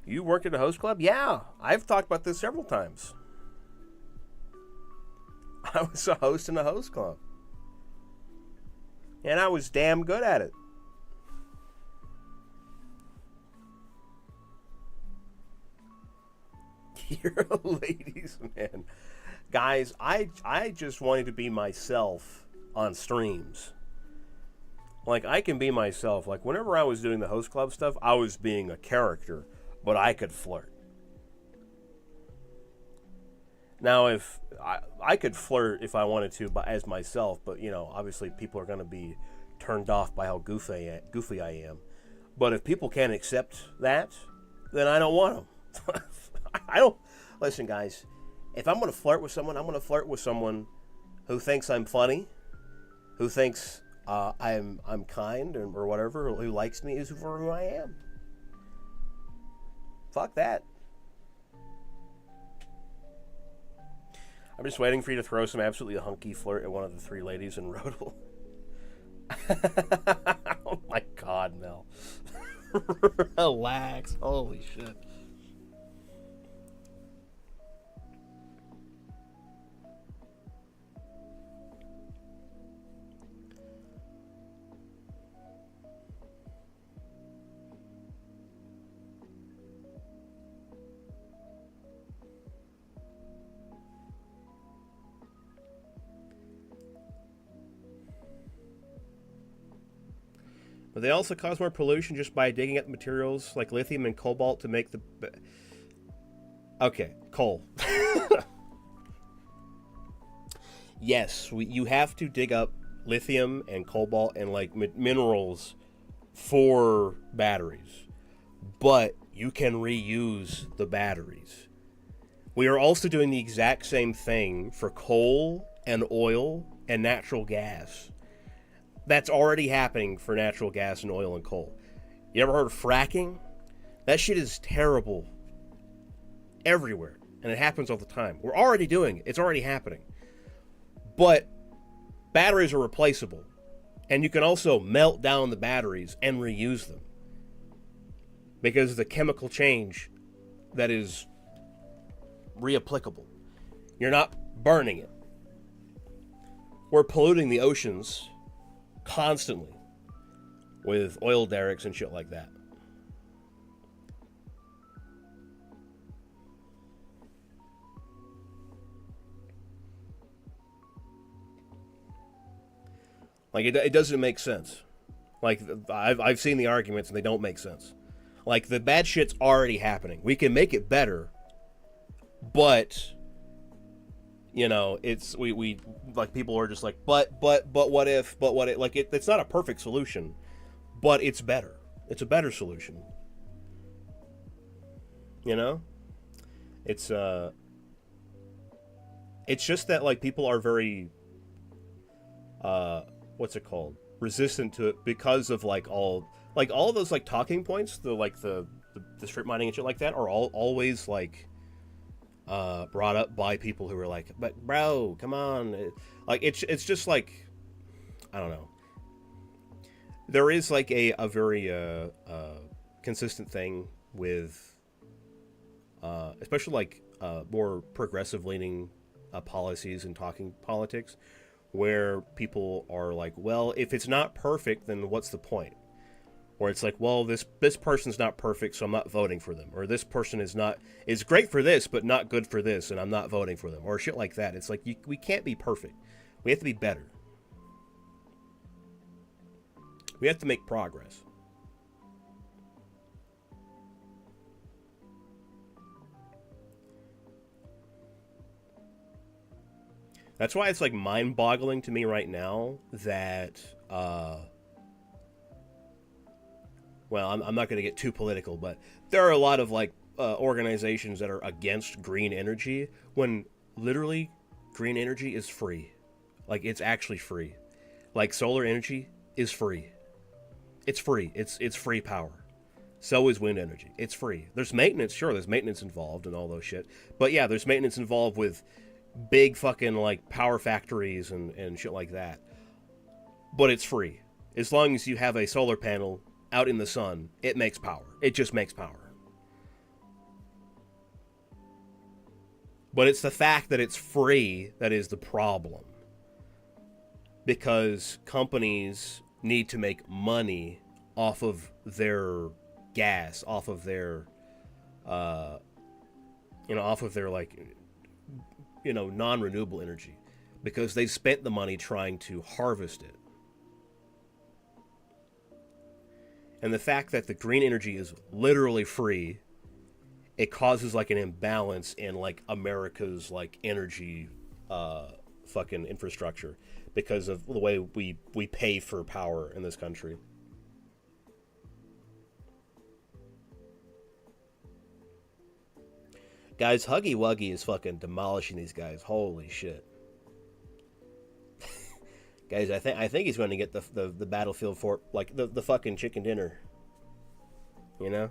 Speaker 1: You worked at a host club? Yeah, I've talked about this several times. I was a host in a host club. And I was damn good at it. You're a ladies' man. Guys, I just wanted to be myself on streams. Like, I can be myself. Like, whenever I was doing the host club stuff, I was being a character, but I could flirt. Now, if I could flirt if I wanted to as myself, but, you know, obviously people are going to be turned off by how goofy I am. But if people can't accept that, then I don't want them. I don't... Listen, guys, if I'm going to flirt with someone, I'm going to flirt with someone who thinks I'm funny, who thinks I'm kind or whatever, who likes me is for who I am. Fuck that. I'm just waiting for you to throw some absolutely hunky flirt at one of the three ladies in Rodel. Oh my God, Mel. Relax. Holy shit. But they also cause more pollution just by digging up materials like lithium and cobalt to make the... Okay, coal. Yes, you have to dig up lithium and cobalt and like minerals for batteries. But you can reuse the batteries. We are also doing the exact same thing for coal and oil and natural gas. That's already happening for natural gas and oil and coal. You ever heard of fracking? That shit is terrible everywhere, and it happens all the time. We're already doing it. It's already happening. But batteries are replaceable, and you can also melt down the batteries and reuse them because of the chemical change that is reapplicable. You're not burning it. We're polluting the oceans constantly with oil derricks and shit like that. Like, it doesn't make sense. Like, I've seen the arguments and they don't make sense. Like, the bad shit's already happening. We can make it better, but... You know, it's we like people are just like, but what if, like it's not a perfect solution, but it's better. It's a better solution. You know? It's just that like people are very what's it called? Resistant to it because of like all those like talking points, the strip mining and shit like that are always like brought up by people who are like, but bro, come on. Like, it's just like, I don't know. There is like a very consistent thing with, especially like more progressive leaning policies and talking politics, where people are like, well, if it's not perfect, then what's the point? Or it's like, well, this person's not perfect, so I'm not voting for them. Or this person is great for this, but not good for this, and I'm not voting for them. Or shit like that. It's like, we can't be perfect. We have to be better. We have to make progress. That's why it's like mind-boggling to me right now that... well, I'm not going to get too political, but there are a lot of like organizations that are against green energy when literally green energy is free. Like, it's actually free. Like, solar energy is free. It's free. It's free power. So is wind energy. It's free. There's maintenance. Sure, there's maintenance involved and all those shit. But yeah, there's maintenance involved with big fucking like power factories and shit like that. But it's free. As long as you have a solar panel out in the sun, it makes power. It just makes power. But it's the fact that it's free that is the problem. Because companies need to make money off of their gas, off of their, off of their, like, non-renewable energy. Because they've spent the money trying to harvest it. And the fact that the green energy is literally free, it causes like an imbalance in like America's like energy fucking infrastructure because of the way we pay for power in this country. Guys, Huggy Wuggy is fucking demolishing these guys. Holy shit. Guys, I think he's going to get the battlefield for like the fucking chicken dinner. You know?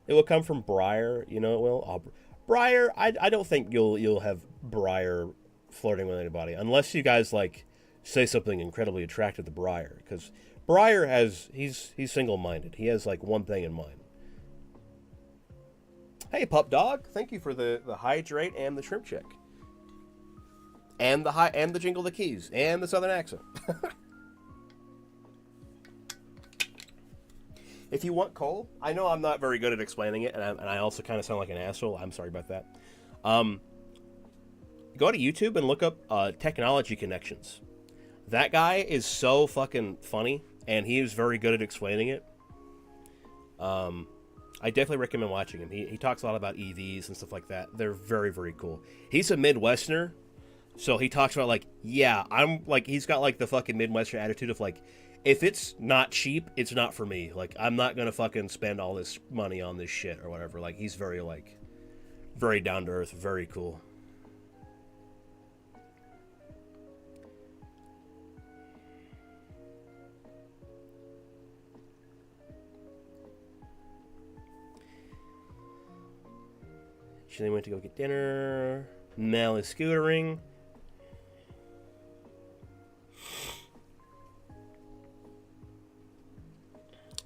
Speaker 1: It will come from Briar, you know it will. Briar, I don't think you'll have Briar flirting with anybody unless you guys like say something incredibly attractive to Briar, because Briar he's single-minded. He has like one thing in mind. Hey, Pup Dog, thank you for the hydrate and the shrimp check. And the jingle the keys and the southern accent. If you want coal, I know I'm not very good at explaining it, and I also kind of sound like an asshole. I'm sorry about that. Go to YouTube and look up Technology Connections. That guy is so fucking funny, and he is very good at explaining it. I definitely recommend watching him. He talks a lot about EVs and stuff like that. They're very, very cool. He's a Midwesterner, so he talks about, like, yeah, I'm, like, he's got, like, the fucking Midwestern attitude of, like, if it's not cheap, it's not for me. Like, I'm not gonna fucking spend all this money on this shit or whatever. Like, he's very, like, very down to earth, very cool. She went to go get dinner. Mel is scootering.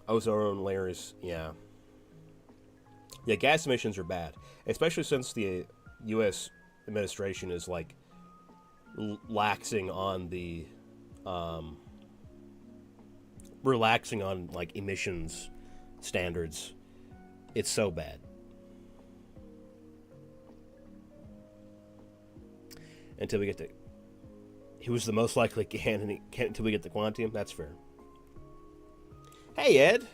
Speaker 1: Ozone layers, yeah. Yeah, gas emissions are bad. Especially since the U.S. administration is, like, relaxing on like, emissions standards. It's so bad. Until we get to... He was the most likely candidate until we get to Quantium. That's fair. Hey, Ed.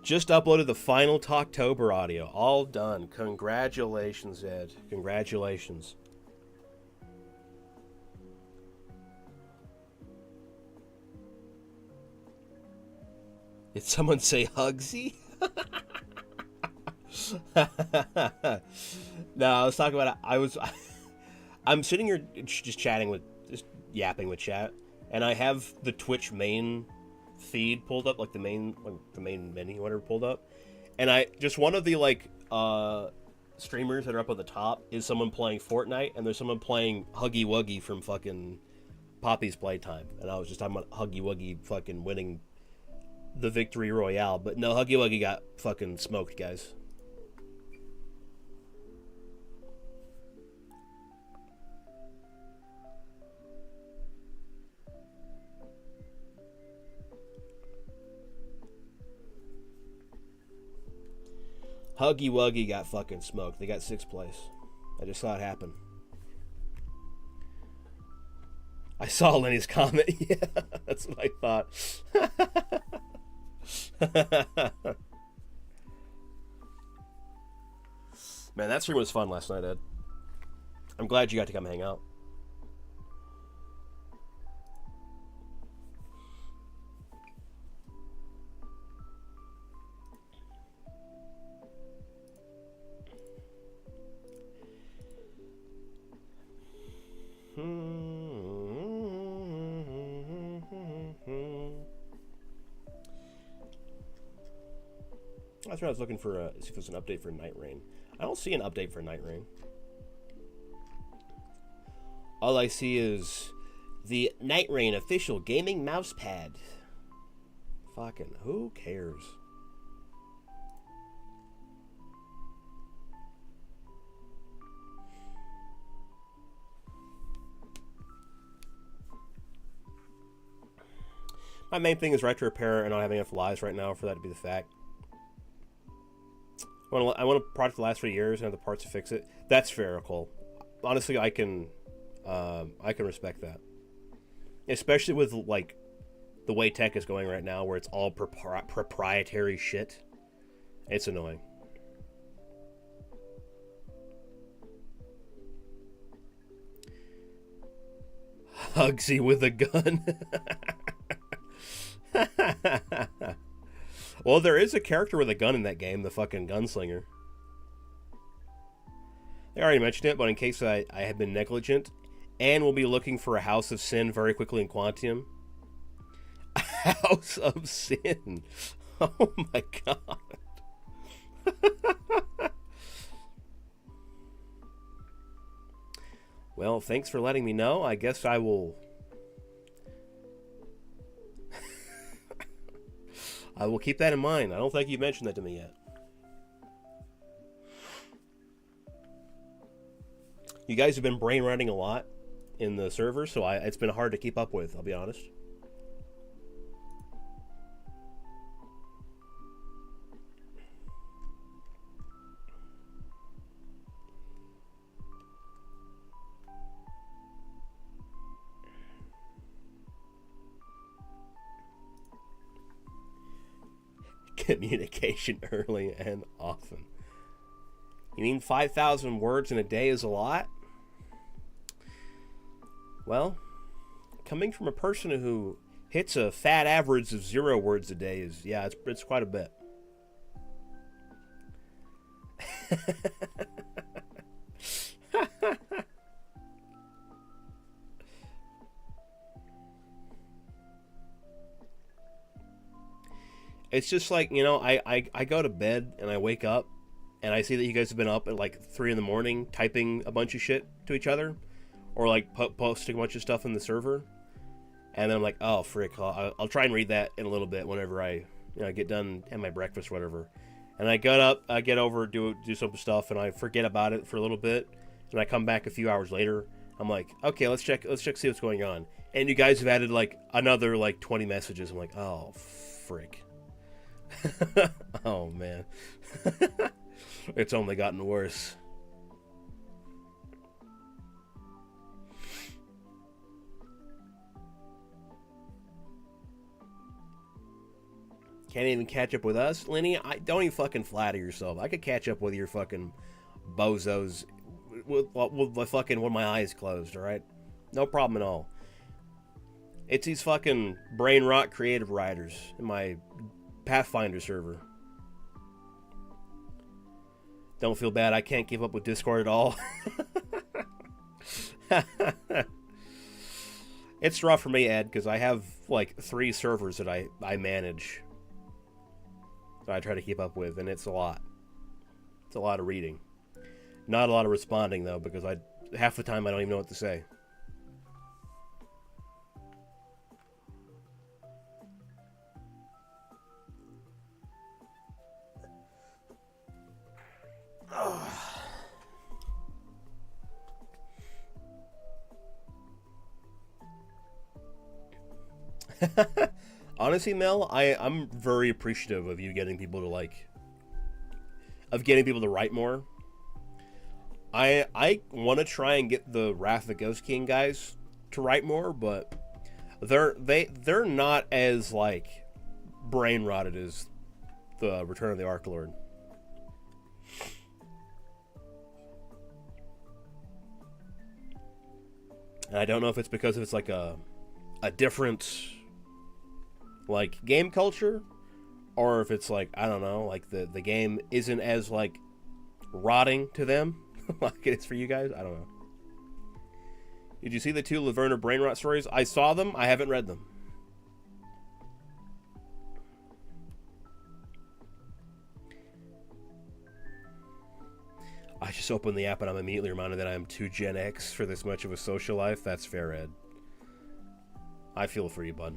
Speaker 1: Just uploaded the final Talktober audio. All done. Congratulations, Ed. Congratulations. Did someone say Hugsy? No, I was talking about... I'm sitting here just yapping with chat, and I have the Twitch main feed pulled up, like the main menu, whatever, pulled up, and one of the like streamers that are up at the top is someone playing Fortnite, and there's someone playing Huggy Wuggy from fucking Poppy's Playtime, and I was just talking about Huggy Wuggy fucking winning the victory royale, but no, Huggy Wuggy got fucking smoked, guys. Huggy Wuggy got fucking smoked. They got 6th place. I just saw it happen. I saw Lenny's comment. Yeah, that's what I thought. Man, that stream was fun last night, Ed. I'm glad you got to come hang out. That's what I was looking for, see if there's an update for Night Rain. I don't see an update for Night Rain. All I see is the Night Rain official gaming mousepad. Fucking who cares? My main thing is right to repair and not having enough lives right now for that to be the fact. I want a product to last for years and have the parts to fix it. That's fair, Cole. Honestly, I can respect that. Especially with, like, the way tech is going right now, where it's all proprietary shit. It's annoying. Hugsy with a gun. Well, there is a character with a gun in that game, the fucking gunslinger. I already mentioned it, but in case I have been negligent, and will be looking for a House of Sin very quickly in Quantium. House of Sin. Oh my god. Well, thanks for letting me know. I guess I will... I will keep that in mind. I don't think you mentioned that to me yet. You guys have been brain running a lot in the server, so it's been hard to keep up with, I'll be honest. Communication early and often. You mean 5,000 words in a day is a lot? Well, coming from a person who hits a fat average of 0 words a day is, yeah, it's quite a bit. It's just like, you know, I go to bed and I wake up and I see that you guys have been up at like 3 in the morning typing a bunch of shit to each other, or like posting a bunch of stuff in the server, and then I'm like, oh frick, I'll try and read that in a little bit whenever I get done and my breakfast or whatever. And I get up, I get over, do some stuff, and I forget about it for a little bit, and I come back a few hours later. I'm like, okay, let's check, see what's going on. And you guys have added like another like 20 messages. I'm like, oh frick. Oh man. It's only gotten worse. Can't even catch up with us, Lenny? Don't even fucking flatter yourself. I could catch up with your fucking bozos with fucking with my eyes closed, alright? No problem at all. It's these fucking brain rot creative writers in my Pathfinder server. Don't feel bad, I can't keep up with Discord at all. It's rough for me, Ed, because I have like 3 servers that I manage. That I try to keep up with, and it's a lot. It's a lot of reading. Not a lot of responding, though, because half the time I don't even know what to say. Honestly, Mel, I'm very appreciative of you getting people to write more. I want to try and get the Wrath of the Ghost King guys to write more, but they're not as like brain rotted as the Return of the Ark Lord. And I don't know if it's because it's like a different like game culture, or if it's like, I don't know, like the game isn't as like rotting to them like it is for you guys. I don't know. Did you see the 2 Laverna brain rot stories? I saw them. I haven't read them. I just opened the app and I'm immediately reminded that I am too Gen X for this much of a social life. That's fair, Ed. I feel for you, bud.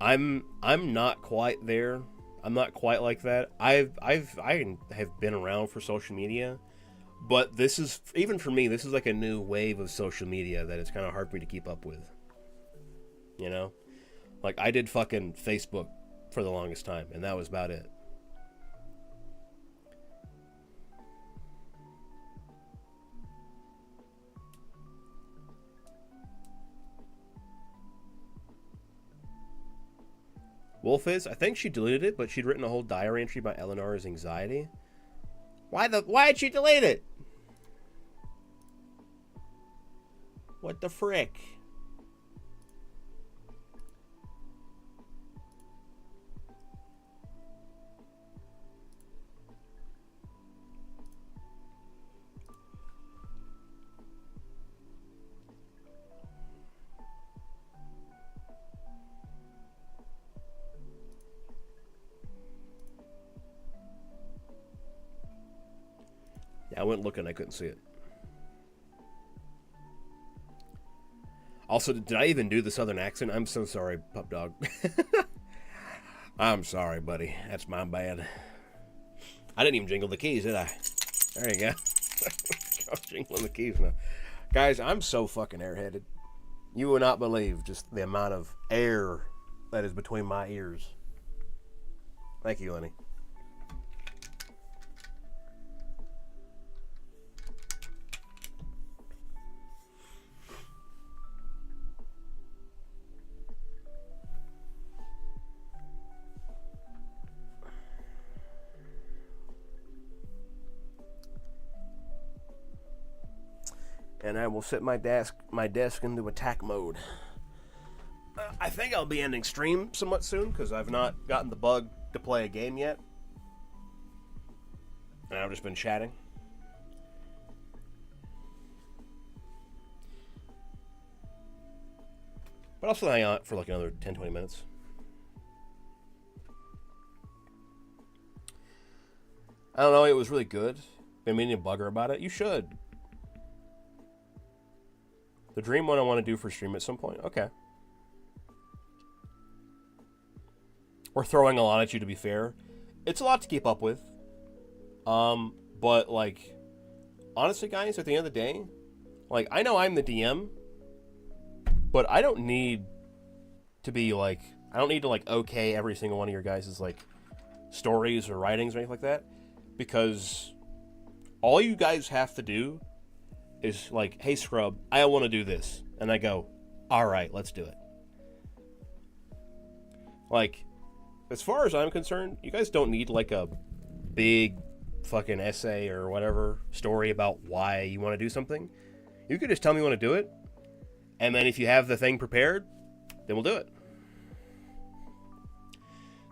Speaker 1: I'm not quite there. I'm not quite like that. I have been around for social media, but this is, even for me, this is like a new wave of social media that it's kind of hard for me to keep up with. You know? Like, I did fucking Facebook for the longest time, and that was about it. Wolf is, I think she deleted it, but she'd written a whole diary entry about Eleanor's anxiety. Why'd she delete it? What the frick? Yeah, I went looking, I couldn't see it. Also, did I even do the southern accent? I'm so sorry, pup dog. I'm sorry, buddy. That's my bad. I didn't even jingle the keys, did I? There you go. I'm jingling the keys now. Guys, I'm so fucking airheaded. You will not believe just the amount of air that is between my ears. Thank you, Lenny. And I will set my desk into attack mode. I think I'll be ending stream somewhat soon because I've not gotten the bug to play a game yet, and I've just been chatting. But I'll still hang out for like another 10-20 minutes. I don't know, it was really good. Been meaning to bug her about it. You should. The dream one I want to do for stream at some point. Okay. We're throwing a lot at you, to be fair. It's a lot to keep up with. But, like, honestly, guys, at the end of the day, like, I know I'm the DM, but I don't need to be, like, I don't need to, like, okay every single one of your guys' like, stories or writings or anything like that, because all you guys have to do is like, hey, Scrub, I want to do this. And I go, all right, let's do it. Like, as far as I'm concerned, you guys don't need like a big fucking essay or whatever story about why you want to do something. You could just tell me you want to do it. And then if you have the thing prepared, then we'll do it.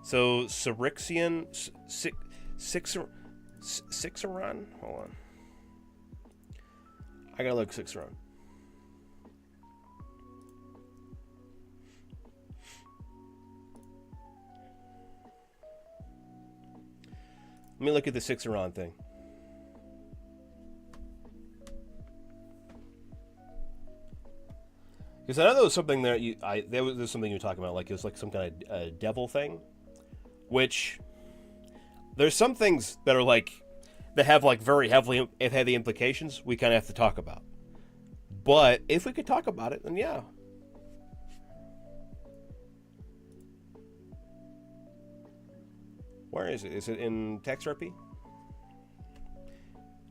Speaker 1: So, Syrixian, Sixeron? Hold on. I gotta look Sixeron. Let me look at the Sixeron thing. Because I know there was something there. There was something you were talking about, like it was like some kind of devil thing. Which there's some things that are like that have like very heavy implications. We kind of have to talk about. But if we could talk about it, then yeah. Where is it? Is it in text RP?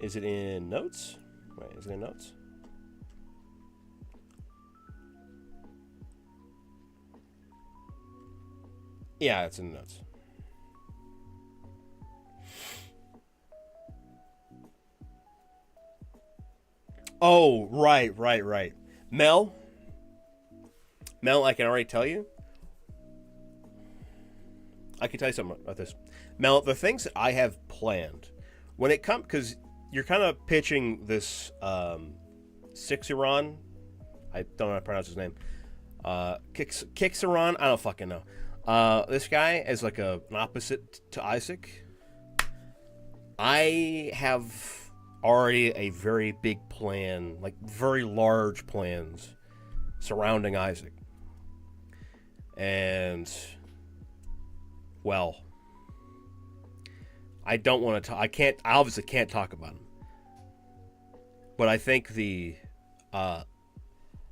Speaker 1: Is it in notes? Wait, is it in notes? Yeah, it's in the notes. Oh, right. Mel, I can already tell you. I can tell you something about this. Mel, the things that I have planned, when it comes, because you're kind of pitching this Sixeron, I don't know how to pronounce his name, Kixeron, I don't fucking know. This guy as like an opposite to Isaac. I have already a very big plan, like very large plans surrounding Isaac. And, well, I don't want to I obviously can't talk about him. But I think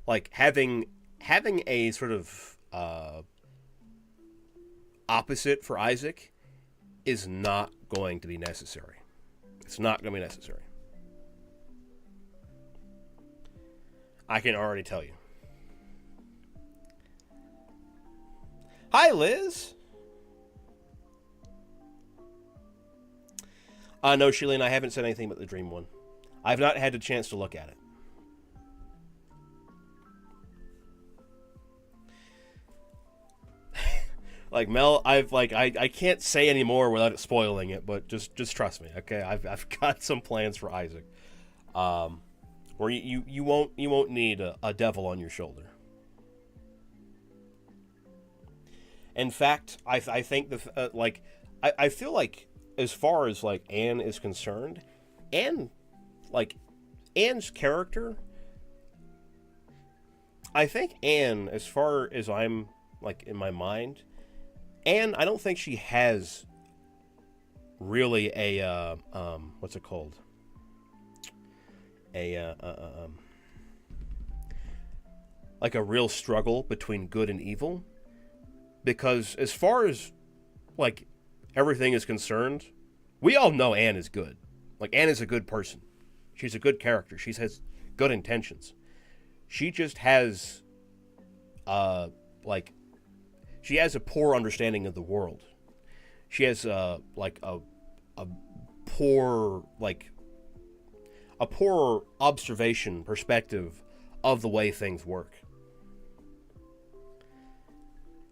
Speaker 1: like having a sort of opposite for Isaac is not going to be necessary. It's not going to be necessary. I can already tell you. Hi, Liz. No, Shalene, I haven't said anything about the Dream one. I've not had a chance to look at it. Like Mel, I can't say any more without it spoiling it, but just trust me, okay? I've got some plans for Isaac, where you won't need a devil on your shoulder. In fact, I think I feel like as far as like Anne is concerned, Anne's character, I think Anne, as far as I'm like in my mind, Anne, I don't think she has really a what's it called? Like a real struggle between good and evil, because as far as like everything is concerned, we all know Anne is good. Like, Anne is a good person. She's a good character. She has good intentions. She just has she has a poor understanding of the world. She has a poor observation perspective of the way things work.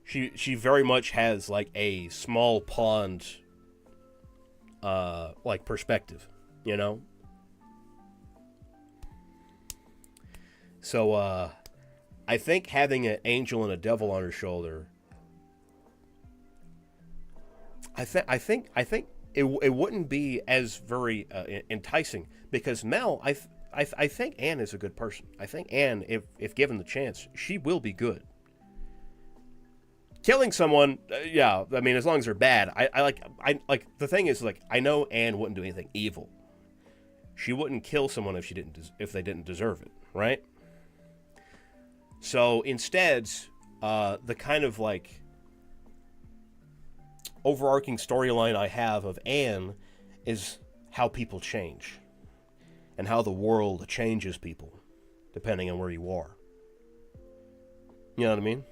Speaker 1: She very much has like a small pond perspective, you know? So I think having an angel and a devil on her shoulder, I think it wouldn't be as very enticing, because Mel, I think Anne is a good person. I think Anne, if given the chance, she will be good. Killing someone, yeah, I mean, as long as they're bad, I like the thing is, like, I know Anne wouldn't do anything evil. She wouldn't kill someone if they didn't deserve it, right? So instead, the kind of like overarching storyline I have of Anne is how people change and how the world changes people depending on where you are. You know what I mean?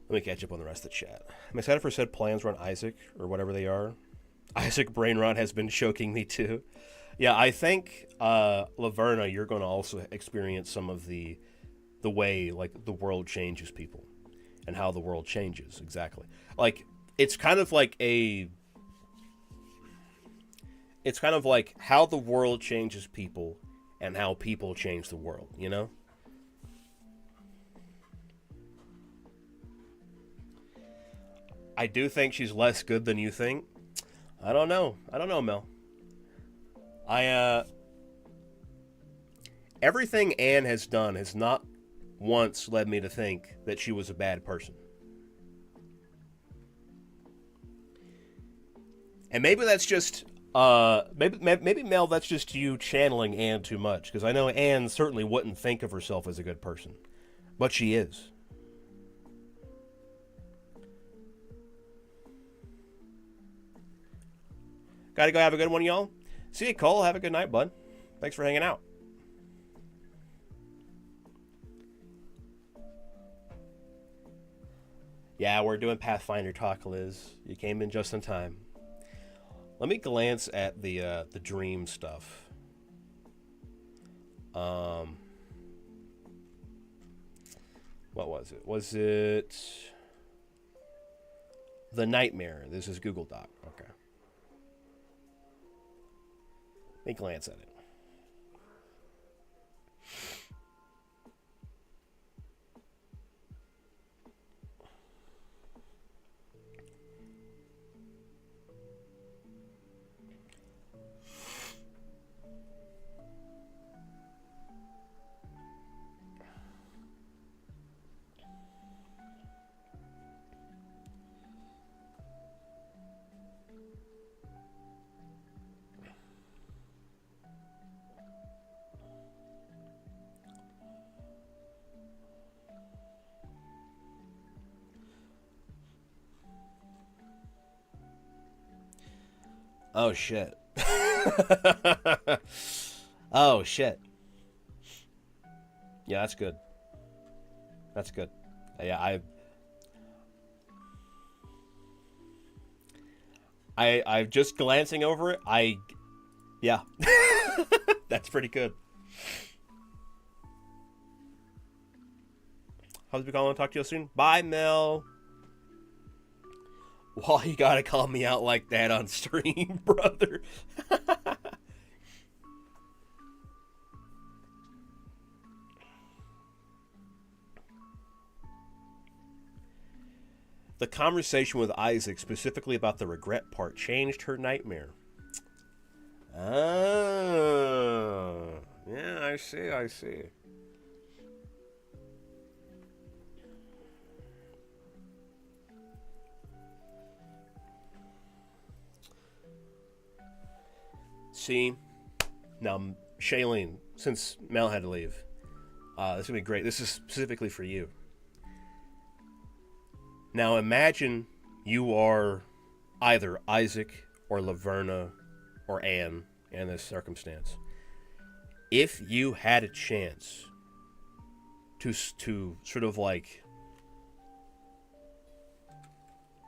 Speaker 1: Let me catch up on the rest of the chat. I'm excited for said plans around Isaac, or whatever they are. Isaac brain rot has been choking me too. Yeah, I think Laverna, you're going to also experience some of the way like the world changes people, and how the world changes exactly. Like it's kind of like how the world changes people, and how people change the world. You know. I do think she's less good than you think. I don't know, Mel. Everything Anne has done has not once led me to think that she was a bad person. And maybe that's just maybe Mel, that's just you channeling Anne too much, because I know Anne certainly wouldn't think of herself as a good person, but she is. Gotta go have a good one, y'all. See you, Cole. Have a good night, bud. Thanks for hanging out. Yeah, we're doing Pathfinder talk, Liz. You came in just in time. Let me glance at the dream stuff. What was it? Was it the nightmare? This is Google Doc. Okay. Let me glance at it. Oh shit. Oh shit. Yeah, that's good. That's good. Yeah, I'm just glancing over it. Yeah. That's pretty good. How's it going? Talk to you soon. Bye, Mel. Well, you gotta call me out like that on stream, brother. The conversation with Isaac, specifically about the regret part, changed her nightmare. Oh. Yeah, I see, I see. See? Now, Shailene, since Mel had to leave, this is going to be great. This is specifically for you. Now, imagine you are either Isaac or Laverna or Anne in this circumstance. If you had a chance to sort of like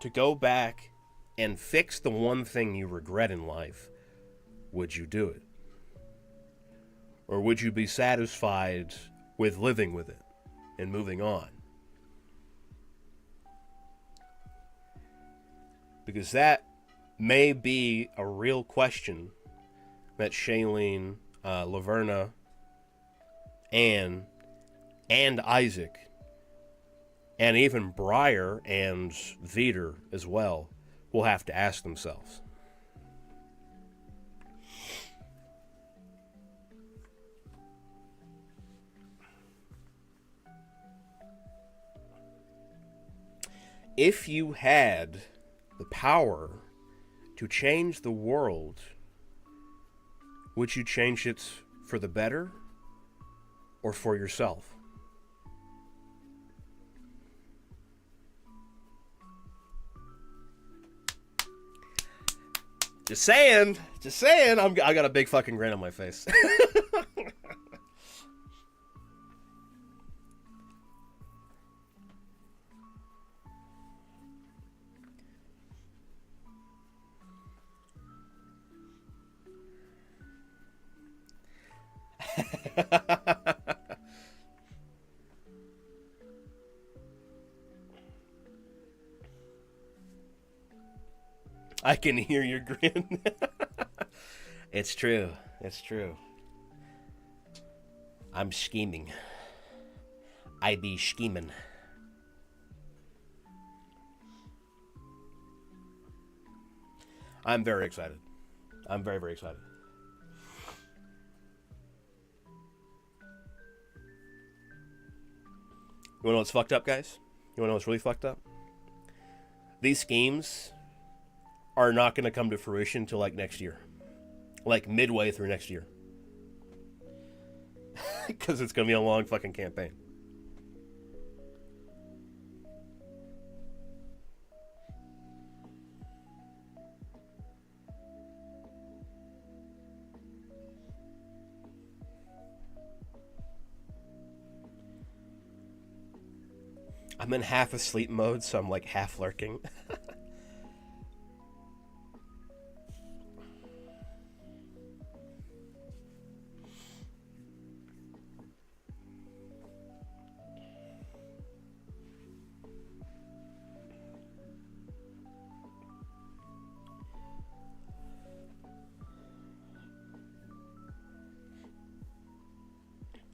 Speaker 1: to go back and fix the one thing you regret in life, would you do it? Or would you be satisfied with living with it and moving on? Because that may be a real question that Shailene, Laverna, Anne, and Isaac, and even Briar and Veter as well, will have to ask themselves. If you had the power to change the world, would you change it for the better or for yourself? Just saying. I got a big fucking grin on my face. I can hear your grin. It's true. It's true. I'm scheming. I be scheming. I'm very excited. I'm very, very excited. You wanna know what's fucked up, guys? You wanna know what's really fucked up? These schemes are not gonna come to fruition until like next year. Like midway through next year. Because it's gonna be a long fucking campaign. I'm in half asleep mode, so I'm like half lurking.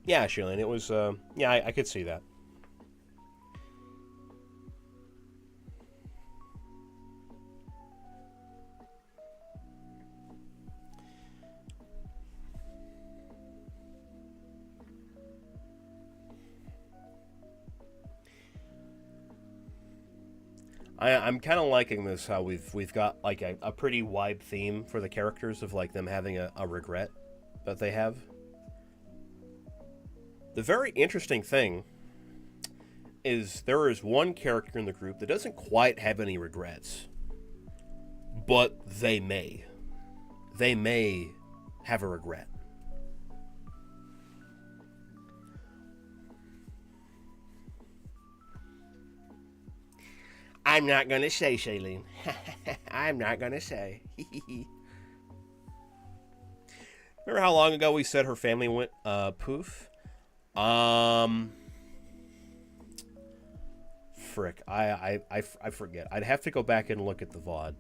Speaker 1: Yeah, Shailene, it was, yeah, I could see that. I'm kind of liking this, how we've got like a pretty wide theme for the characters of like them having a regret that they have. The very interesting thing is there is one character in the group that doesn't quite have any regrets, but they may. they may have a regret. I'm not going to say, Shailene. I'm not going to say. Remember how long ago we said her family went poof? Frick. I forget. I'd have to go back and look at the VOD.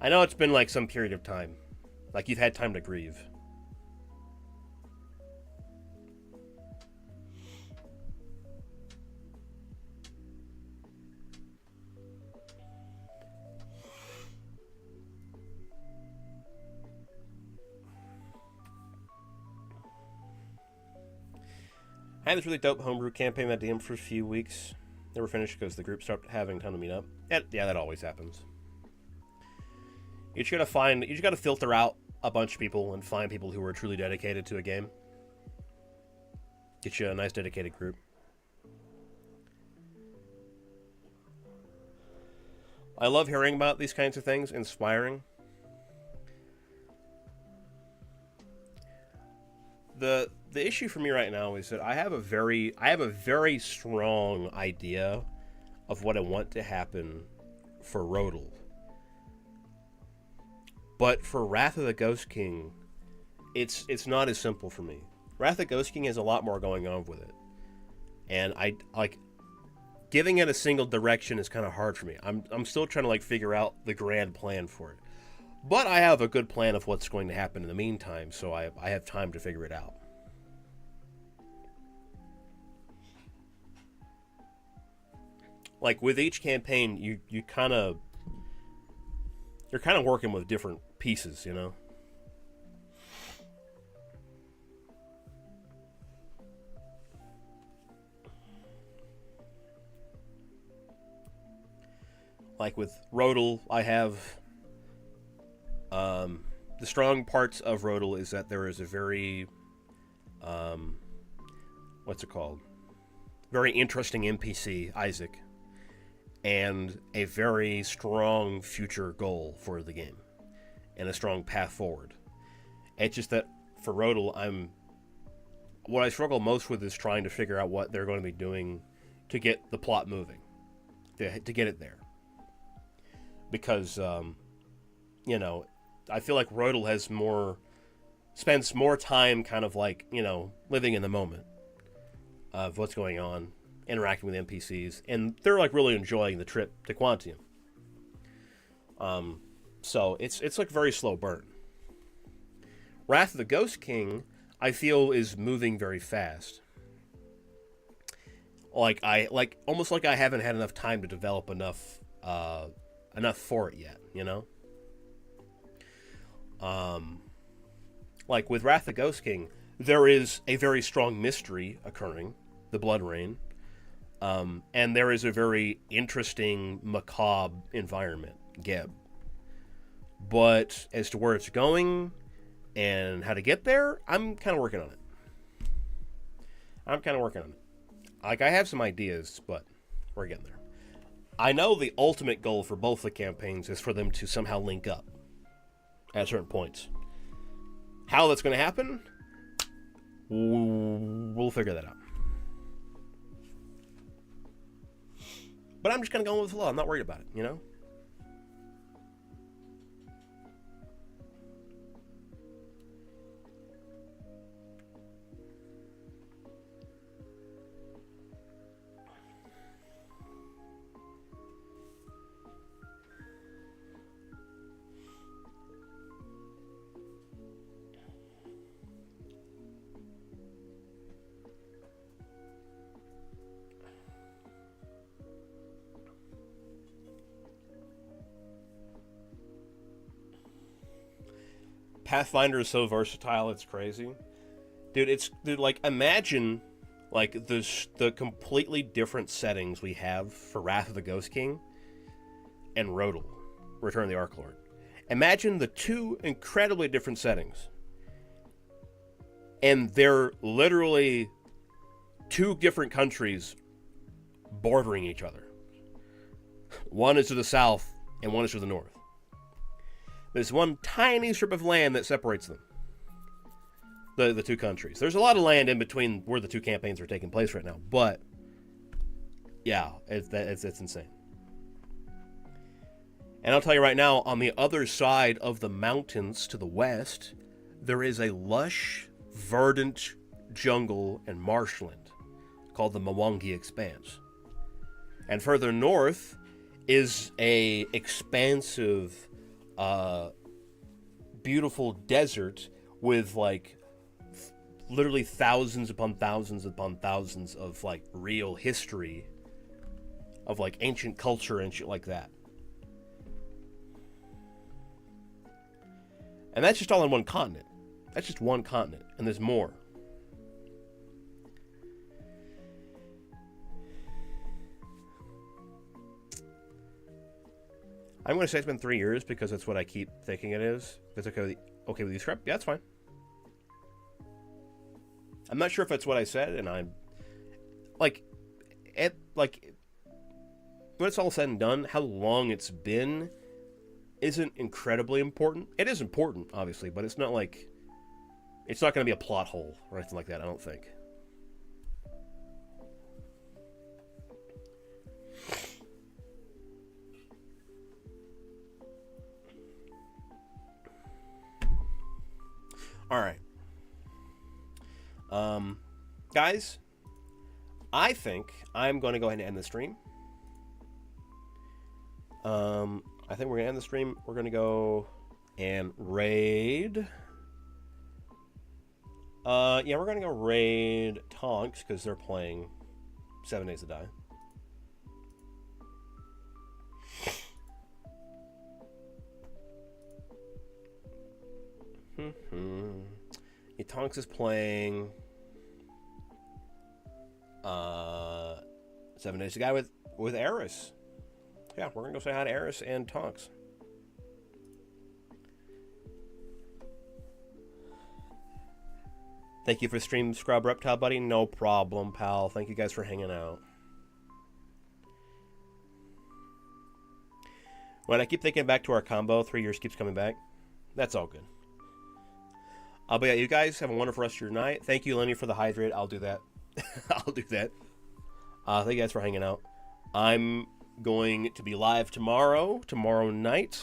Speaker 1: I know it's been like some period of time. Like you've had time to grieve. I had this really dope homebrew campaign that DM'd for a few weeks. Never finished because the group stopped having time to meet up. Yeah, that always happens. You just gotta filter out a bunch of people and find people who are truly dedicated to a game. Get you a nice dedicated group. I love hearing about these kinds of things, inspiring. The issue for me right now is that I have a very strong idea of what I want to happen for Rodel. But for Wrath of the Ghost King, it's not as simple for me. Wrath of the Ghost King has a lot more going on with it. And I like giving it a single direction is kind of hard for me. I'm still trying to like figure out the grand plan for it. But I have a good plan of what's going to happen in the meantime, so I have time to figure it out. Like with each campaign, you're kind of working with different pieces, you know. Like with Rodel, I have the strong parts of Rodel is that there is a very what's it called? Very interesting NPC, Isaac, and a very strong future goal for the game, and a strong path forward. It's just that for Rodel, what I struggle most with is trying to figure out what they're going to be doing to get the plot moving, to get it there. Because, you know, I feel like Rodel spends more time kind of like, you know, living in the moment of what's going on, interacting with NPCs, and they're like really enjoying the trip to Quantium. So it's like very slow burn. Wrath of the Ghost King, I feel, is moving very fast. Almost like I haven't had enough time to develop enough for it yet, you know? Like with Wrath of the Ghost King, there is a very strong mystery occurring, the Blood Rain, and there is a very interesting, macabre environment, Geb. But as to where it's going and how to get there, I'm kind of working on it. Like, I have some ideas, but we're getting there. I know the ultimate goal for both the campaigns is for them to somehow link up at certain points. How that's going to happen, we'll figure that out. But I'm just going to go with the flow. I'm not worried about it, you know? Pathfinder is so versatile, it's crazy. Dude, like, imagine, like, the completely different settings we have for Wrath of the Ghost King and Rodel, Return of the Arc Lord. Imagine the two incredibly different settings. And they're literally two different countries bordering each other. One is to the south, and one is to the north. There's one tiny strip of land that separates them. The two countries. There's a lot of land in between where the two campaigns are taking place right now, but yeah, it's insane. And I'll tell you right now, on the other side of the mountains to the west, there is a lush, verdant jungle and marshland called the Mwangi Expanse. And further north is a expansive, beautiful desert with like literally thousands upon thousands upon thousands of like real history of like ancient culture and shit like that. And that's just all on one continent. That's just one continent, and there's more. I'm going to say it's been 3 years because that's what I keep thinking it is. If it's okay with you, Scrap? Yeah, that's fine. I'm not sure if that's what I said, and I'm like, when it's all said and done, how long it's been isn't incredibly important. It is important, obviously, but it's not like it's not going to be a plot hole or anything like that. I don't think. All right. Guys, I think I'm going to go ahead and end the stream. I think we're going to end the stream. We're going to go and raid. Yeah, we're going to go raid Tonks because they're playing 7 Days to Die. Yeah, Tonks is playing 7 Days to Die with Eris. Yeah, we're going to go say hi to Eris and Tonks. Thank you for stream, Scrub Reptile Buddy. No problem, pal. Thank you guys for hanging out. When I keep thinking back to our combo, 3 years keeps coming back. That's all good. But yeah, you guys have a wonderful rest of your night. Thank you, Lenny, for the hydrate. I'll do that. I'll do that. Thank you guys for hanging out. I'm going to be live tomorrow. Tomorrow night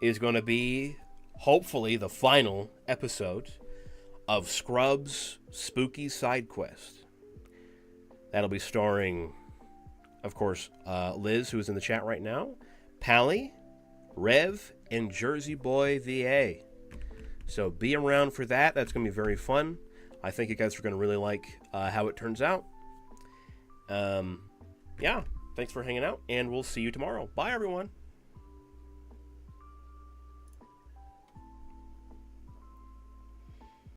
Speaker 1: is going to be, hopefully, the final episode of Scrub's Spooky Side Quest. That'll be starring, of course, Liz, who is in the chat right now, Pally, Rev, and Jersey Boy VA. So be around for that. That's going to be very fun. I think you guys are going to really like how it turns out. Yeah, thanks for hanging out, and we'll see you tomorrow. Bye, everyone.